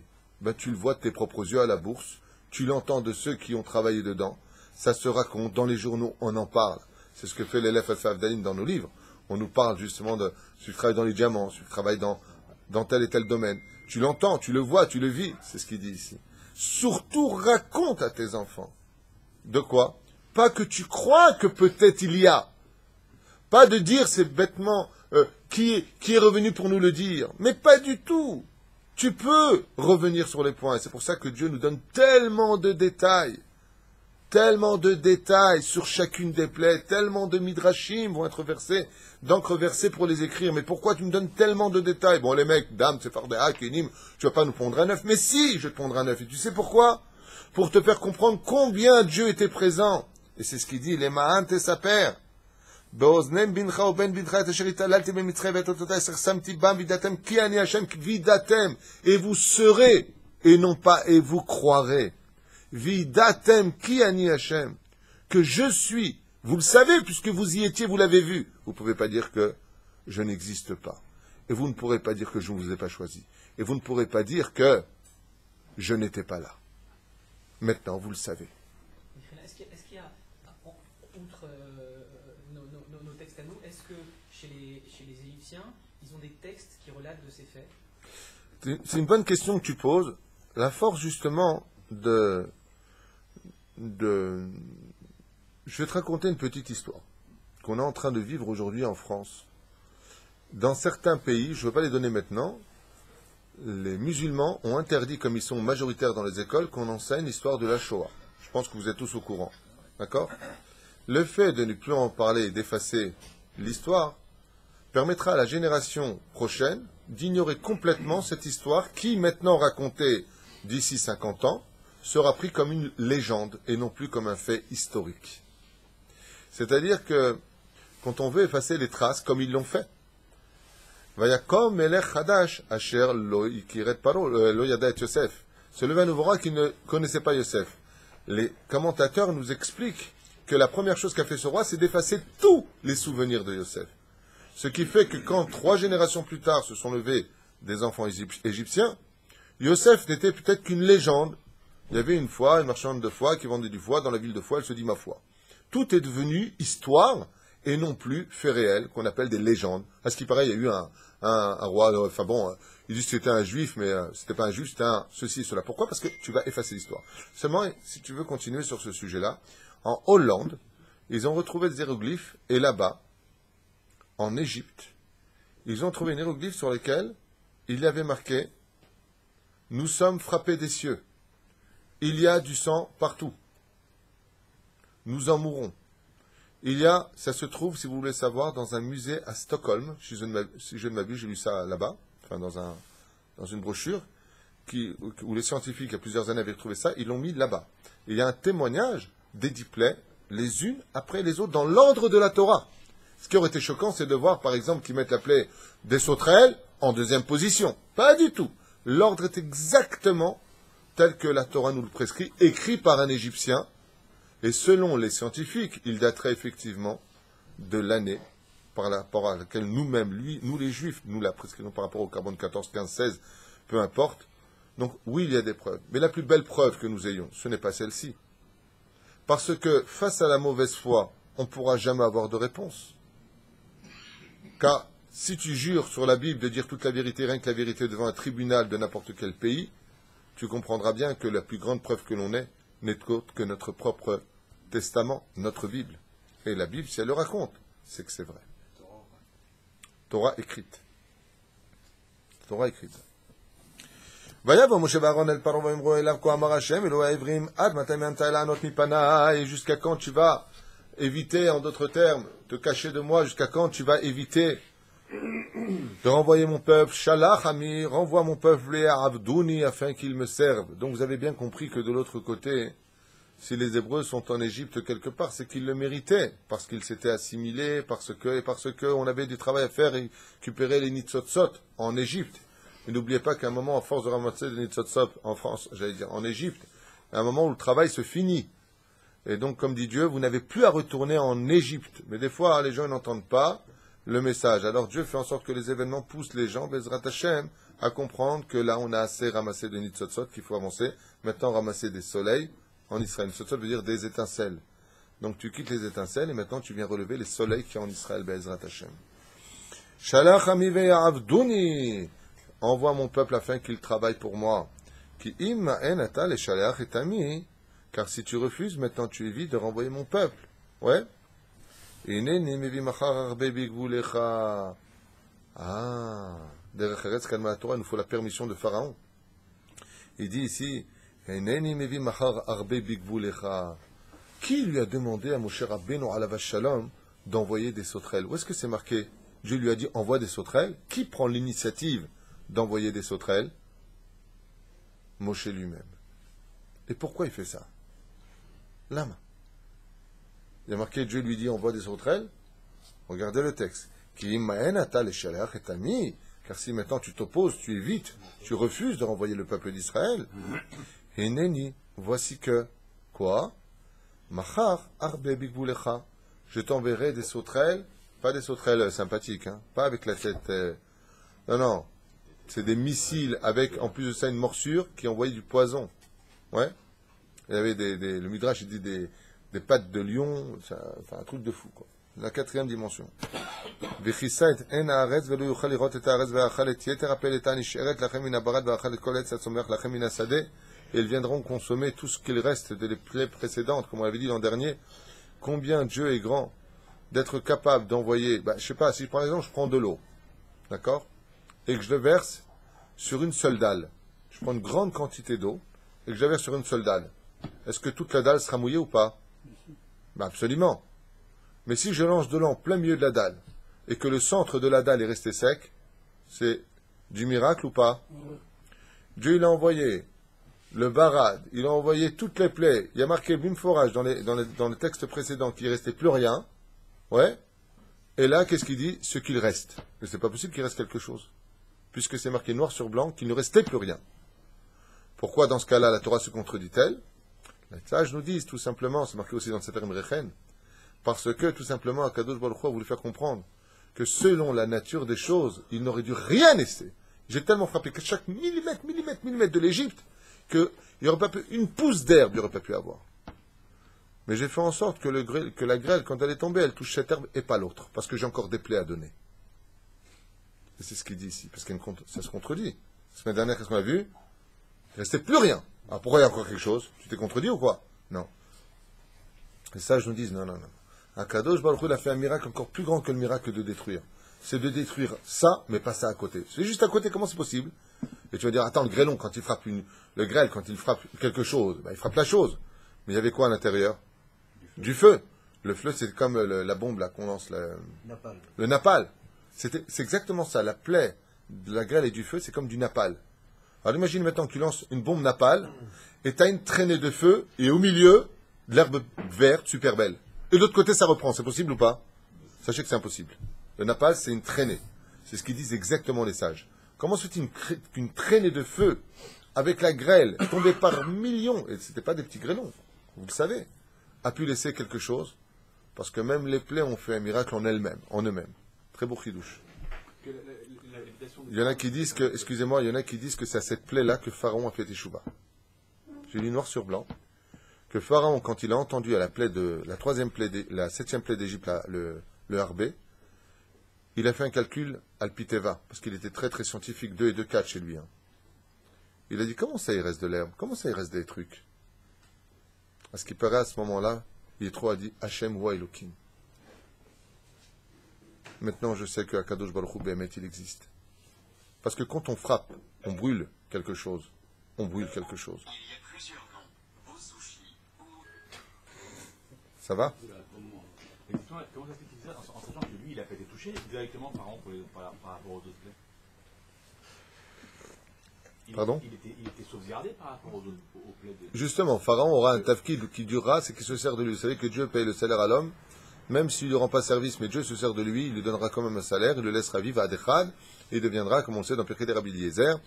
Tu le vois de tes propres yeux à la bourse, tu l'entends de ceux qui ont travaillé dedans. Ça se raconte, dans les journaux, on en parle. C'est ce que fait l'élève Al-Fafdalim dans nos livres. On nous parle justement de celui qui travaille dans les diamants, celui qui travaille dans tel et tel domaine. Tu l'entends, tu le vois, tu le vis. C'est ce qu'il dit ici. Surtout raconte à tes enfants. De quoi? Pas que tu crois que peut-être il y a. Pas de dire c'est bêtement qui est revenu pour nous le dire. Mais pas du tout. Tu peux revenir sur les points. Et c'est pour ça que Dieu nous donne tellement de détails. Tellement de détails sur chacune des plaies, tellement de midrashim vont être versés, d'encre versée pour les écrire. Mais pourquoi tu me donnes tellement de détails? Bon, les mecs, dame, c'est Fardéa, Kenim, tu vas pas nous pondre un œuf. Mais si, je te pondrai un œuf. Et tu sais pourquoi? Pour te faire comprendre combien Dieu était présent. Et c'est ce qu'il dit, les ma'an te saper. Beoznem bincha ou ben bincha et asher italalti ben mitzrei vetotota eser samti bam vidatem ki ani Hashem vidatem. Et vous serez, et non pas et vous croirez. Vidatem ki ani Hashem, que je suis. Vous le savez, puisque vous y étiez, vous l'avez vu. Vous ne pouvez pas dire que je n'existe pas. Et vous ne pourrez pas dire que je ne vous ai pas choisi. Et vous ne pourrez pas dire que je n'étais pas là. Maintenant, vous le savez. Est-ce qu'il y a, outre nos textes à nous, est-ce que chez les Égyptiens, ils ont des textes qui relatent de ces faits? C'est une bonne question que tu poses. La force, justement, Je vais te raconter une petite histoire qu'on est en train de vivre aujourd'hui en France. Dans certains pays, je ne veux pas les donner maintenant, les musulmans ont interdit, comme ils sont majoritaires dans les écoles, qu'on enseigne l'histoire de la Shoah. Je pense que vous êtes tous au courant. D'accord ? Le fait de ne plus en parler et d'effacer l'histoire permettra à la génération prochaine d'ignorer complètement cette histoire qui, maintenant racontée d'ici 50 ans, sera pris comme une légende et non plus comme un fait historique. C'est-à-dire que quand on veut effacer les traces, comme ils l'ont fait, Vayakom melech chadash asher lo ikiret paro lo yada et Yosef. Se leva un nouveau roi qui ne connaissait pas Yosef. Les commentateurs nous expliquent que la première chose qu'a fait ce roi, c'est d'effacer tous les souvenirs de Yosef. Ce qui fait que quand 3 générations plus tard se sont levés des enfants égyptiens, Yosef n'était peut-être qu'une légende. Il y avait une fois une marchande de foie qui vendait du foie dans la ville de Foix, elle se dit ma foi. Tout est devenu histoire et non plus fait réel, qu'on appelle des légendes. À ce qui paraît, il y a eu un roi, enfin bon, il dit que c'était un juif, mais c'était pas un juif, c'était un ceci et cela. Pourquoi ? Parce que tu vas effacer l'histoire. Seulement, si tu veux continuer sur ce sujet-là, en Hollande, ils ont retrouvé des hiéroglyphes, et là-bas, en Égypte, ils ont trouvé un hiéroglyphe sur lequel il y avait marqué « Nous sommes frappés des cieux. Il y a du sang partout. Nous en mourrons. » Ça se trouve, si vous voulez savoir, dans un musée à Stockholm, si je ne m'abuse, j'ai lu ça là-bas, enfin dans une brochure, où les scientifiques, il y a plusieurs années, avaient trouvé ça, ils l'ont mis là-bas. Et il y a un témoignage d'Édip Play, les unes après les autres, dans l'ordre de la Torah. Ce qui aurait été choquant, c'est de voir, par exemple, qu'ils mettent la plaie des sauterelles en deuxième position. Pas du tout. L'ordre est exactement tel que la Torah nous le prescrit, écrit par un Égyptien, et selon les scientifiques, il daterait effectivement de l'année par rapport à laquelle nous-mêmes, nous les Juifs, nous la prescrivons par rapport au carbone 14, 15, 16, peu importe. Donc oui, il y a des preuves. Mais la plus belle preuve que nous ayons, ce n'est pas celle-ci. Parce que face à la mauvaise foi, on ne pourra jamais avoir de réponse. Car si tu jures sur la Bible de dire toute la vérité, rien que la vérité devant un tribunal de n'importe quel pays, tu comprendras bien que la plus grande preuve que l'on ait n'est autre que notre propre testament, notre Bible. Et la Bible, si elle le raconte, c'est que c'est vrai. Torah écrite. Torah écrite. Et jusqu'à quand tu vas éviter, en d'autres termes, te cacher de moi, jusqu'à quand tu vas éviter de renvoyer mon peuple, Shalach Ami, renvoie mon peuple à Avdouni afin qu'il me serve. Donc vous avez bien compris que de l'autre côté, si les Hébreux sont en Égypte quelque part, c'est qu'ils le méritaient, parce qu'ils s'étaient assimilés, parce que on avait du travail à faire et récupérer les Nitzotzot en Égypte. Et n'oubliez pas qu'à un moment, à force de ramasser les Nitzotzot en France, en Égypte, à un moment où le travail se finit. Et donc, comme dit Dieu, vous n'avez plus à retourner en Égypte. Mais des fois, les gens n'entendent pas le message. Alors Dieu fait en sorte que les événements poussent les gens, Bezrat Hashem, à comprendre que là, on a assez ramassé de Nitzotzot, qu'il faut avancer. Maintenant, ramasser des soleils en Israël. Nitzotzot veut dire des étincelles. Donc, tu quittes les étincelles et maintenant, tu viens relever les soleils qui sont en Israël, Bezrat Hashem. Shalach ami ve'avduni. Envoie mon peuple afin qu'il travaille pour moi. Ki im ma'en ata le shalach et ami. Car si tu refuses, maintenant tu évites de renvoyer mon peuple. Ouais. Ineni mevi machar arbe bigvulecha. Ah. Derech Eretz Kalma la Torah, il nous faut la permission de Pharaon. Il dit ici, Ineni mevi machar arbe bigvulecha. Qui lui a demandé à Moshe Rabbeinu alav shalom d'envoyer des sauterelles? Où est-ce que c'est marqué? Dieu lui a dit, envoie des sauterelles. Qui prend l'initiative d'envoyer des sauterelles? Moshe lui-même. Et pourquoi il fait ça? Lama. Il y a marqué, Dieu lui dit, envoie des sauterelles. Regardez le texte. Car si maintenant tu t'opposes, tu évites, tu refuses de renvoyer le peuple d'Israël, Hineni, voici que, quoi? Machar arbe bigbulecha. Je t'enverrai des sauterelles, pas des sauterelles sympathiques, hein, pas avec la tête. Non, non. C'est des missiles avec, en plus de ça, une morsure qui envoyait du poison. Ouais. Il y avait le Midrash, il dit des pattes de lion, enfin un truc de fou, quoi. La quatrième dimension. V'chissa et en haaretz velo yuchal lirot et haaretz ve'achal et yeter apeleta nisheret lachem min habarat ve'achal et kol etz hatzomeach lachem min hasadeh. Et ils viendront consommer tout ce qu'il reste des plaies précédentes, comme on l'avait dit l'an dernier. Combien Dieu est grand d'être capable d'envoyer, je sais pas, si par exemple je prends de l'eau, d'accord, et que je le verse sur une seule dalle. Je prends une grande quantité d'eau et que je la verse sur une seule dalle. Est-ce que toute la dalle sera mouillée ou pas? Absolument. Mais si je lance de l'eau en plein milieu de la dalle et que le centre de la dalle est resté sec, c'est du miracle ou pas? Dieu il a envoyé le barad, il a envoyé toutes les plaies. Il y a marqué bimforage dans le texte précédent qu'il ne restait plus rien. Ouais. Et là, qu'est-ce qu'il dit? Ce qu'il reste. Mais c'est pas possible qu'il reste quelque chose. Puisque c'est marqué noir sur blanc qu'il ne restait plus rien. Pourquoi dans ce cas-là la Torah se contredit-elle? Les sages nous disent tout simplement, c'est marqué aussi dans le Sefer Rechen, parce que tout simplement Akadosh Baruch Hu a voulu faire comprendre que selon la nature des choses, il n'aurait dû rien laisser. J'ai tellement frappé que chaque millimètre de l'Égypte, qu'il n'y aurait pas pu, une pousse d'herbe, il n'y aurait pas pu avoir. Mais j'ai fait en sorte que la grêle, quand elle est tombée, elle touche cette herbe et pas l'autre, parce que j'ai encore des plaies à donner. Et c'est ce qu'il dit ici, parce que ça se contredit. La semaine dernière, qu'est-ce qu'on a vu? Il ne restait plus rien. Alors pourquoi il y a encore quelque chose? Tu t'es contredit ou quoi? Non. Les sages nous disent, non. Akadosh Baruch Hu a fait un miracle encore plus grand que le miracle de détruire. C'est de détruire ça, mais pas ça à côté. C'est juste à côté, comment c'est possible? Et tu vas dire, attends, le grêlon, quand il frappe le grêle, quand il frappe quelque chose, il frappe la chose. Mais il y avait quoi à l'intérieur? Du feu. Le feu, c'est comme la bombe là qu'on lance, le napalm. C'est exactement ça. La plaie de la grêle et du feu, c'est comme du napalm. Alors imagine maintenant que tu lances une bombe napalm et tu as une traînée de feu et au milieu, de l'herbe verte super belle. Et de l'autre côté, ça reprend. C'est possible ou pas? Sachez que c'est impossible. Le napalm, c'est une traînée. C'est ce qu'ils disent exactement les sages. Comment se fait-il qu'une traînée de feu avec la grêle tombée par millions, et ce n'était pas des petits grêlons, vous le savez, a pu laisser quelque chose? Parce que même les plaies ont fait un miracle en eux-mêmes. Très beau chidouche. Il y en a qui disent que, excusez-moi, il y en a qui disent que c'est à cette plaie-là que Pharaon a fait Teshuvah. J'ai lu noir sur blanc que Pharaon, quand il a entendu à la septième plaie d'Égypte, le harbé, il a fait un calcul al piteva, parce qu'il était très très scientifique, 2 et 2, 4 chez lui. Il a dit, comment ça il reste de l'herbe? Comment ça il reste des trucs? À ce qui paraît à ce moment-là, Yitro a dit, Hachem wa Elokim. Maintenant, je sais que Akadosh Baruch Hu Behemet, il existe. Parce que quand on frappe, on brûle quelque chose. Il y a plusieurs noms. Ça va? Comment ça se fait qu'il dit ça, en sachant que lui, il a pas été touché directement par rapport aux autres plaies? Pardon? Il était sauvegardé par rapport aux plaies de... Justement, Pharaon aura un tafkid qui durera, c'est qu'il se sert de lui. Vous savez que Dieu paye le salaire à l'homme, même s'il ne lui rend pas service, mais Dieu se sert de lui, il lui donnera quand même un salaire, il le laissera vivre à Adechad, et il deviendra, comme on le sait dans Pirkei Rabbi Eliezer,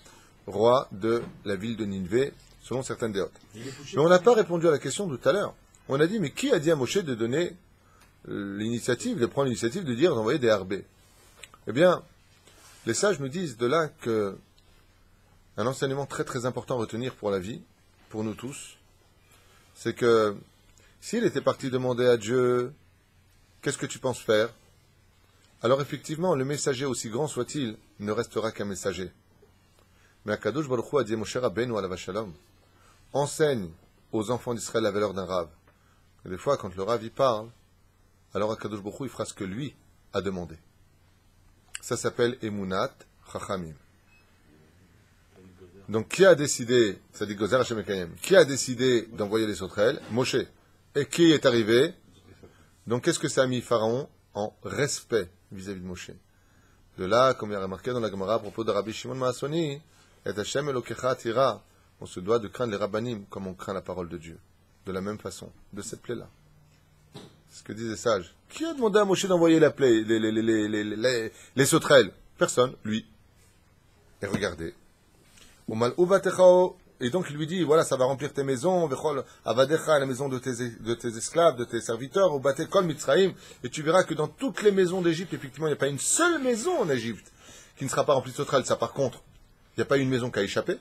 roi de la ville de Nineveh, selon certaines déotes. Mais on n'a pas répondu à la question de tout à l'heure. On a dit, mais qui a dit à Moshe de donner l'initiative, de prendre l'initiative de dire d'envoyer des harbés? Eh bien, les sages nous disent de là que un enseignement très très important à retenir pour la vie, pour nous tous, c'est que s'il était parti demander à Dieu, qu'est-ce que tu penses faire? Alors effectivement, le messager, aussi grand soit-il, ne restera qu'un messager. Mais Akadosh Baruch Hu a dit à Moshe Rabbeinu alav shalom, enseigne aux enfants d'Israël la valeur d'un rav. Et des fois, quand le rav y parle, alors Akadosh Baruch Hu, il fera ce que lui a demandé. Ça s'appelle Emunat Chachamim. Donc, qui a décidé, ça dit Gozer Hashem Ekayem, qui a décidé d'envoyer les sauterelles? Moshe. Et qui est arrivé? Donc, qu'est-ce que ça a mis Pharaon en respect vis-à-vis de Moshe? De là, comme il y a remarqué dans la Gemara à propos de Rabbi Shimon Maasoni, et Hashem Elokecha Tira, on se doit de craindre les rabbanim comme on craint la parole de Dieu. De la même façon, de cette plaie-là. C'est ce que disent les sages. Qui a demandé à Moshe d'envoyer la plaie, les sauterelles? Personne, lui. Et regardez. Et donc il lui dit, voilà, ça va remplir tes maisons, la maison de tes esclaves, de tes serviteurs, et tu verras que dans toutes les maisons d'Égypte, effectivement, il n'y a pas une seule maison en Égypte qui ne sera pas remplie de sauterelles. Ça, par contre, il n'y a pas une maison qui a échappé.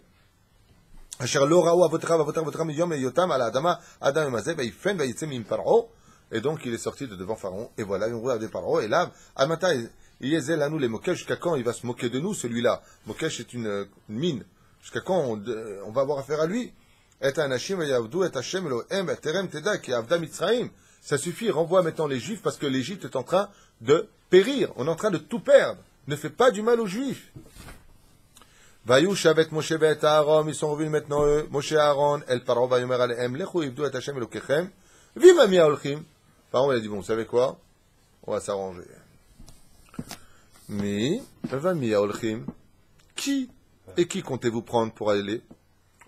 Et donc, il est sorti de devant Pharaon. Et voilà, on voit des Pharaon. Et là, Amata, Yezel à nous les Mokesh. Jusqu'à quand il va se moquer de nous, celui-là? Mokesh est une mine. Jusqu'à quand on va avoir affaire à lui? Et Anashim, Yavdou, et Hashem, Elohem, et Terem, Teda, qui Avda Mitzraim. Ça suffit, renvoie maintenant les Juifs parce que l'Égypte est en train de périr. On est en train de tout perdre. Ne fais pas du mal aux Juifs. Vayush avec Moshe et Aaron, ils sont revenus maintenant eux. Moshe et Aaron, El Paro, Vayomer Alehem, Lechu, Ivdou, et Hashem, Elokechem. Viva mi Aolchim. Pharaon, il a dit, bon, vous savez quoi? On va s'arranger. Mais, va mi Aolchim. Qui comptez-vous prendre pour aller?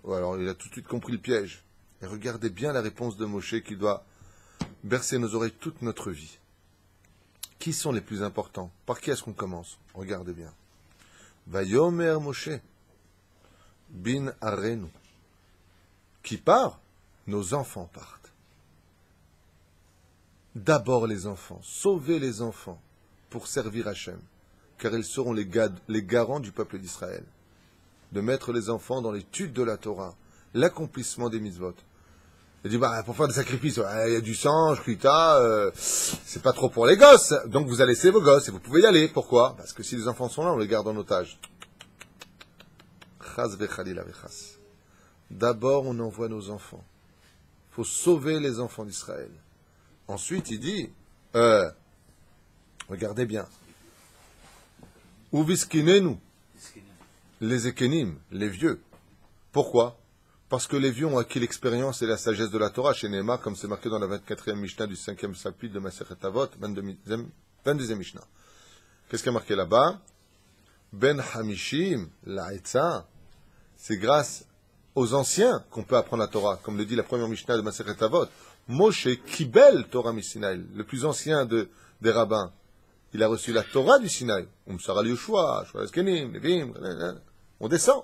Alors, il a tout de suite compris le piège. Et regardez bien la réponse de Moshe qui doit bercer nos oreilles toute notre vie. Qui sont les plus importants? Par qui est-ce qu'on commence? Regardez bien. Vayomer Moshe, bin Arenu. Qui part? Nos enfants partent. D'abord les enfants. Sauvez les enfants pour servir Hachem. Car ils seront les garants du peuple d'Israël. De mettre les enfants dans l'étude de la Torah, l'accomplissement des mitzvot. Il dit, pour faire des sacrifices, il y a du sang, c'est pas trop pour les gosses. Donc vous allez laisser vos gosses et vous pouvez y aller. Pourquoi? Parce que si les enfants sont là, on les garde en otage. Chas vechalila vechas. D'abord, on envoie nos enfants. Il faut sauver les enfants d'Israël. Ensuite, il dit, regardez bien. Uviskinenu. Les Ekenim, les vieux. Pourquoi? Parce que les vieux ont acquis l'expérience et la sagesse de la Torah chez Néhéma, comme c'est marqué dans la 24e Mishnah du 5e chapitre de Masechet Avot, 22e Mishnah. Qu'est-ce qui est marqué là-bas? Ben Hamishim, la Etza, c'est grâce aux anciens qu'on peut apprendre la Torah, comme le dit la première Mishnah de Masechet Avot. Moshe Kibel Torah Misinaï, le plus ancien des rabbins. Il a reçu la Torah du Sinaï. Umsara Yoshua, Shua-Eskenim, Levim, on descend.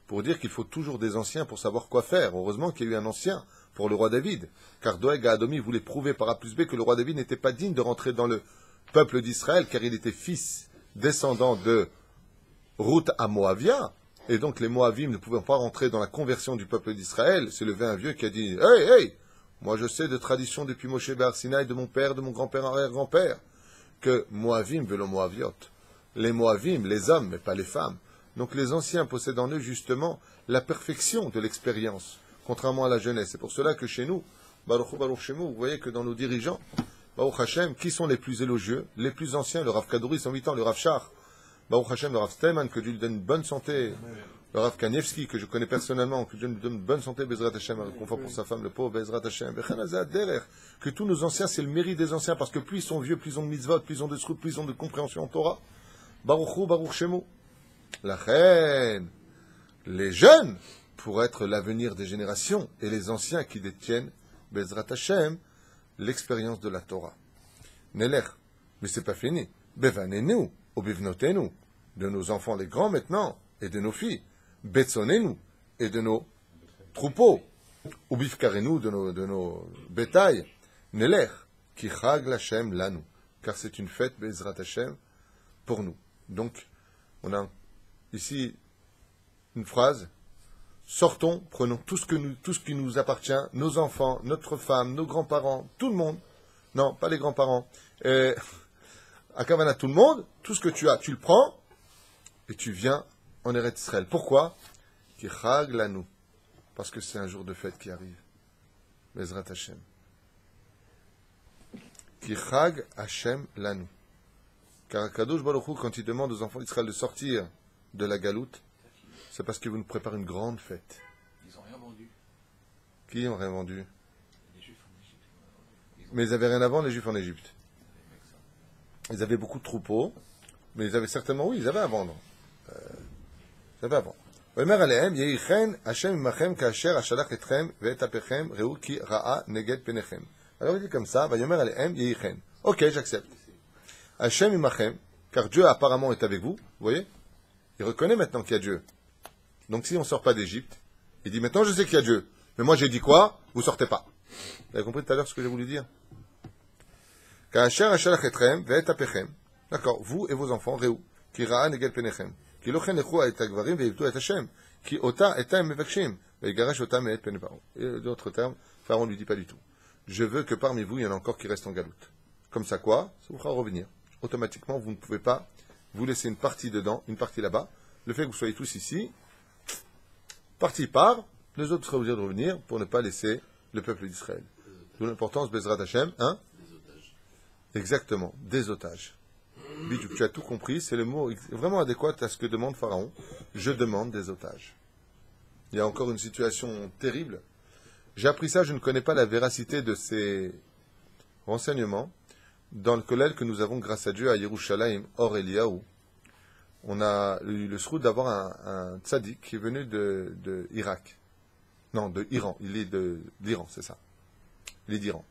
Pour dire qu'il faut toujours des anciens pour savoir quoi faire. Heureusement qu'il y a eu un ancien pour le roi David. Car Doeg Adomi voulait prouver par A plus B que le roi David n'était pas digne de rentrer dans le peuple d'Israël, car il était fils descendant de Ruth à Moavia. Et donc les Moavim ne pouvaient pas rentrer dans la conversion du peuple d'Israël. C'est levé un vieux qui a dit, hey, moi je sais de tradition depuis Moshe Bar Sinaï, de mon père, de mon grand-père, arrière-grand-père, que Moavim velo Moaviot. Les Moavim, les hommes, mais pas les femmes. Donc les anciens possèdent en eux justement la perfection de l'expérience, contrairement à la jeunesse. C'est pour cela que chez nous, Baruch Shemu, vous voyez que dans nos dirigeants, Baruch Hashem, qui sont les plus élogieux? Les plus anciens, le Rav Kadouri, 108 ans, le Rav Shach, Baruch Hashem, le Rav Steinman, que Dieu lui donne une bonne santé, le Rav Kanievski, que je connais personnellement, que Dieu lui donne une bonne santé, Bezrat Hashem, un confort pour sa femme, le pauvre Bezrat Hashem, que tous nos anciens, c'est le mérite des anciens, parce que plus ils sont vieux, plus ils ont de mitzvot, plus ils ont de scrupules, plus ils ont de compréhension en Torah. Baruch Shemu. La reine, les jeunes, pour être l'avenir des générations, et les anciens qui détiennent, Bezrat Hashem, l'expérience de la Torah. Neler, mais c'est pas fini. Bevanenu, obivnotenu, de nos enfants les grands maintenant, et de nos filles. Betsonenu, et de nos troupeaux. Ubivkarenu, de nos bétails. Neler, ki chag Hashem lanu, car c'est une fête, Bezrat Hashem, pour nous. Donc, on a ici une phrase. Sortons, prenons tout ce qui nous appartient, nos enfants, notre femme, nos grands-parents, tout le monde. Non, pas les grands-parents. À Kavana, tout le monde, tout ce que tu as, tu le prends, et tu viens en Eretz Israël. Pourquoi? Ki chag lanu. Parce que c'est un jour de fête qui arrive. Bezrat Hashem. Ki chag Hashem lanu. Car Kadosh Baruch Hu, quand il demande aux enfants d'Israël de sortir de la galoute, c'est parce qu'il vous nous prépare une grande fête. Ils n'ont rien vendu. Qui n'ont rien vendu? Les Juifs en Égypte. Mais ils n'avaient rien à vendre, les Juifs en Égypte. Ils avaient beaucoup de troupeaux, mais ils avaient certainement, oui, ils avaient à vendre. Ils avaient à vendre. Omer alehem, yehichen, Hashem imachem, kasher, ashalach etchem, ve'et apechem, reu ki ra'a neged penechem. Alors il dit comme ça, vayomer alehem, yehichen. Ok, j'accepte. Hashem imachem, car Dieu apparemment est avec vous, vous voyez? Il reconnaît maintenant qu'il y a Dieu. Donc si on ne sort pas d'Égypte, il dit maintenant je sais qu'il y a Dieu. Mais moi j'ai dit quoi? Vous sortez pas. Vous avez compris tout à l'heure ce que j'ai voulu dire? D'accord, vous et vos enfants, Réou, qui ra'a negel penechem, qui lochen echou et agvarim ve'iltu et Hashem, qui ota etam mevakshim, ve'igarash otam et pen Pharaon. Et d'autres termes, Pharaon ne lui dit pas du tout. je veux que parmi vous, il y en a encore qui restent en galoute. Comme ça, quoi? Ça vous fera revenir. Automatiquement, vous ne pouvez pas vous laisser une partie dedans, une partie là-bas. Le fait que vous soyez tous ici, partie part, les autres seraient obligés de revenir pour ne pas laisser le peuple d'Israël. D'où l'importance, Bezrat Hashem, hein? Exactement, des otages. Bidou, tu as tout compris, c'est le mot vraiment adéquat à ce que demande Pharaon. Je demande des otages. Il y a encore une situation terrible. J'ai appris ça, je ne connais pas la véracité de ces renseignements. Dans le collège que nous avons, grâce à Dieu, à Yerushalayim, Or Eliyahu, on a eu le sroud d'avoir un tzaddik qui est venu de Irak. Non, de Iran. Il est d'Iran, c'est ça. Il est d'Iran.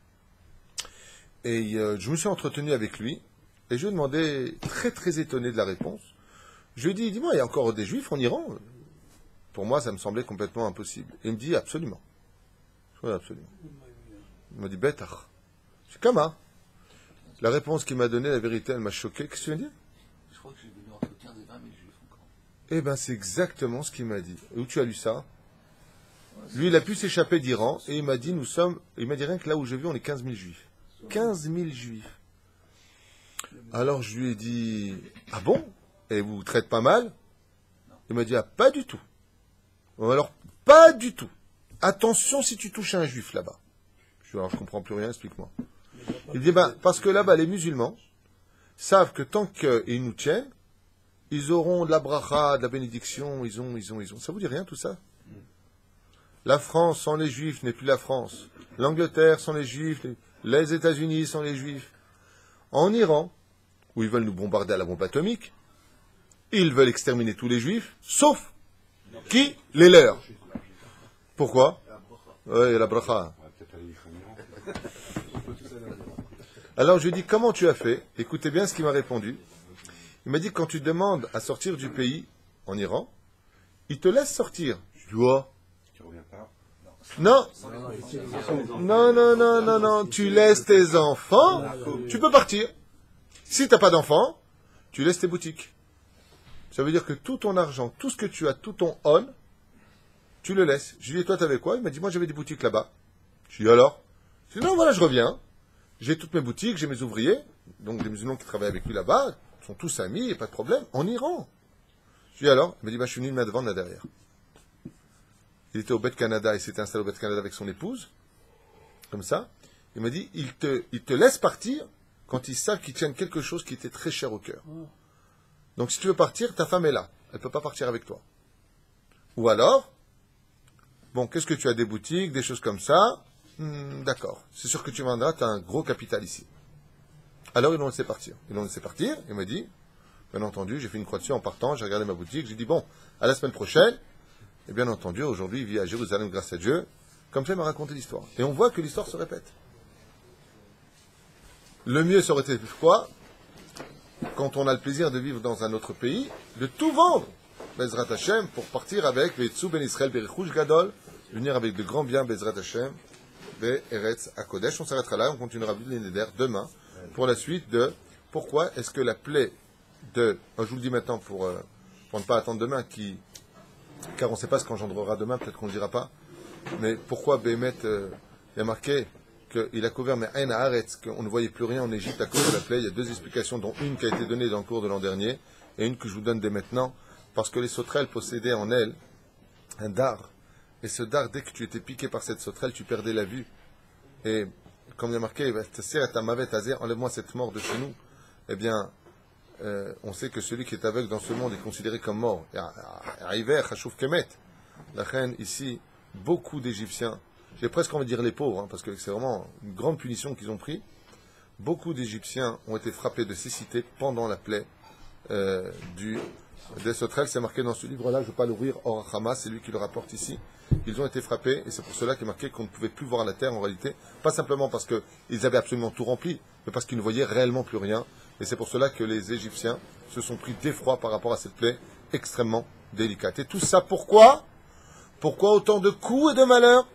Et je me suis entretenu avec lui, et je lui ai demandé, très très étonné de la réponse, je lui ai dit, dis-moi, il y a encore des juifs en Iran? Pour moi, ça me semblait complètement impossible. Et il me dit, absolument. Oui, absolument. Il m'a dit, Betach. Je dis, Kama. La réponse qu'il m'a donnée, la vérité, elle m'a choqué. Qu'est-ce que tu veux dire? Je crois que j'ai venu entre 15 et 20 000 juifs encore. Eh bien, c'est exactement ce qu'il m'a dit. Et où tu as lu ça? Lui, il a pu s'échapper d'Iran, et il m'a dit, il m'a dit rien que là où je vis, on est 15 000 juifs. 15 000 juifs. Alors je lui ai dit, ah bon? Et vous traitez pas mal? Il m'a dit, ah, pas du tout. Alors, pas du tout. Attention si tu touches à un juif là-bas. Je dis, alors je comprends plus rien, explique-moi. Il dit, parce que là-bas, les musulmans savent que tant qu'ils nous tiennent, ils auront de la bracha, de la bénédiction, ils ont. Ça vous dit rien tout ça? La France sans les juifs n'est plus la France. L'Angleterre sans les juifs, les États-Unis sans les juifs. En Iran, où ils veulent nous bombarder à la bombe atomique, ils veulent exterminer tous les juifs, sauf qui? Les leurs. Pourquoi? Oui, la bracha. Alors je lui ai dit, comment tu as fait? Écoutez bien ce qu'il m'a répondu. Il m'a dit, quand tu demandes à sortir du pays, en Iran, ils te laissent sortir. Je dis, oh. Tu reviens pas? Non. Non, tu laisses tes enfants, tu peux partir. Si tu n'as pas d'enfants, tu laisses tes boutiques. Ça veut dire que tout ton argent, tout ce que tu as, tout ton on, tu le laisses. Je lui ai dit, toi, t'avais quoi? Il m'a dit, moi, j'avais des boutiques là-bas. Je lui ai dit, alors? Je lui ai dit, non, voilà, je reviens. J'ai toutes mes boutiques, j'ai mes ouvriers, donc les musulmans qui travaillent avec lui là-bas, sont tous amis, il n'y a pas de problème, en Iran. Je lui ai dit, alors? Il m'a dit, je suis venu une main devant, une main derrière. Il était au Bet Canada, il s'était installé au Bet Canada avec son épouse, comme ça. Il m'a dit, il te laisse partir quand ils savent qu'ils tiennent quelque chose qui était très cher au cœur. Donc si tu veux partir, ta femme est là. Elle ne peut pas partir avec toi. Ou alors, bon, qu'est-ce que tu as? Des boutiques, des choses comme ça? D'accord. C'est sûr que tu viendras, tu as un gros capital ici. Alors ils l'ont laissé partir. Il m'a dit, bien entendu, j'ai fait une croix dessus en partant, j'ai regardé ma boutique, j'ai dit, bon, à la semaine prochaine. Et bien entendu, aujourd'hui, il vit à Jérusalem grâce à Dieu. Comme ça, il m'a raconté l'histoire. Et on voit que l'histoire se répète. Le mieux, ça aurait été quoi? Quand on a le plaisir de vivre dans un autre pays, de tout vendre, Bezrat Hashem, pour partir avec Veitzu Ben Israël Berichush Gadol, venir avec de grands biens, Bezrat Hashem, Be Eretz HaKodesh. On s'arrêtera là, on continuera Bibli Neder demain, pour la suite de pourquoi est-ce que la plaie de, je vous le dis maintenant pour ne pas attendre demain, car on ne sait pas ce qu'engendrera demain, peut-être qu'on ne le dira pas, mais pourquoi Bémet, il y a marqué qu'il a couvert, mais Aïn Haaretz, qu'on ne voyait plus rien en Égypte à cause de la plaie. Il y a deux explications, dont une qui a été donnée dans le cours de l'an dernier, et une que je vous donne dès maintenant, parce que les sauterelles possédaient en elles un dard, et ce dard, dès que tu étais piqué par cette sauterelle, tu perdais la vue, et comme il y a marqué, enlève-moi cette mort de chez nous, eh bien, on sait que celui qui est aveugle dans ce monde est considéré comme mort. La reine, ici, beaucoup d'Égyptiens, j'ai presque envie de dire les pauvres, parce que c'est vraiment une grande punition qu'ils ont pris. Beaucoup d'Égyptiens ont été frappés de cécité pendant la plaie des sauterelles. C'est marqué dans ce livre-là, je ne vais pas l'ouvrir, Or Hama, c'est lui qui le rapporte ici. Ils ont été frappés, et c'est pour cela qu'il est marqué qu'on ne pouvait plus voir la terre en réalité, pas simplement parce qu'ils avaient absolument tout rempli, mais parce qu'ils ne voyaient réellement plus rien. Et c'est pour cela que les Égyptiens se sont pris d'effroi par rapport à cette plaie extrêmement délicate. Et tout ça, pourquoi? Pourquoi autant de coups et de malheurs?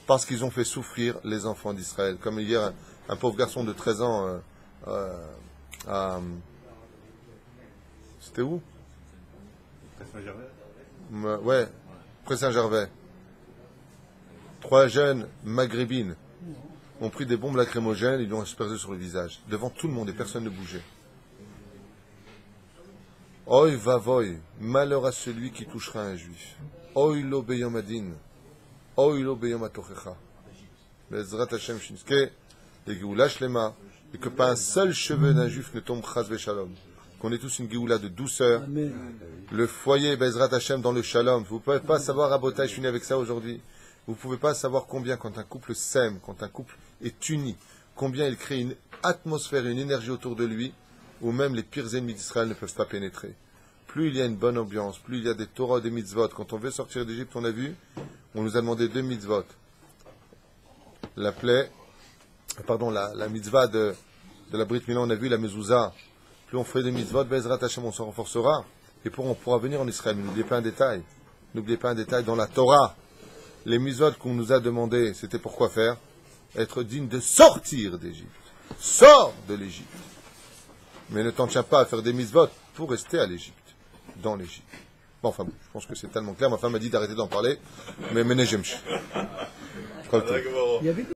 Parce qu'ils ont fait souffrir les enfants d'Israël. Comme hier, un pauvre garçon de 13 ans c'était où? Ouais, près Saint-Gervais. 3 jeunes maghrébines ont pris des bombes lacrymogènes, ils l'ont aspergé sur le visage, devant tout le monde, et personne ne bougeait. Oy vavoy, malheur à celui qui touchera un juif. Oy lo beyom adin, oy lo beyom atochecha. Bezrat Hashem shinske, et Géoula shlema, et que pas un seul cheveu d'un juif ne tombe chas veshalom. Qu'on ait tous une Géoula de douceur. Amen. Le foyer Bezrat Hashem dans le shalom. Vous ne pouvez pas savoir, Rabotai, je suis né avec ça aujourd'hui. Vous ne pouvez pas savoir combien, quand un couple s'aime, quand un couple est uni, combien il crée une atmosphère, une énergie autour de lui, où même les pires ennemis d'Israël ne peuvent pas pénétrer. Plus il y a une bonne ambiance, plus il y a des Torah, des mitzvot. Quand on veut sortir d'Égypte, on a vu, on nous a demandé 2 mitzvot. La mitzvah de la Brit Mila, on a vu la mezouza. Plus on fait des mitzvot, Bezrat Hashem, on s'en renforcera. Et on pourra venir en Israël. Mais n'oubliez pas un détail. N'oubliez pas un détail dans la Torah. Les mitzvot qu'on nous a demandé, c'était pour quoi faire? Être digne de sortir d'Égypte. Sors de l'Égypte. Mais ne t'en tiens pas à faire des mitzvot pour rester à l'Égypte. Dans l'Égypte. Bon, enfin, je pense que c'est tellement clair. Ma femme m'a dit d'arrêter d'en parler. Mais menez j'aime. Il y avait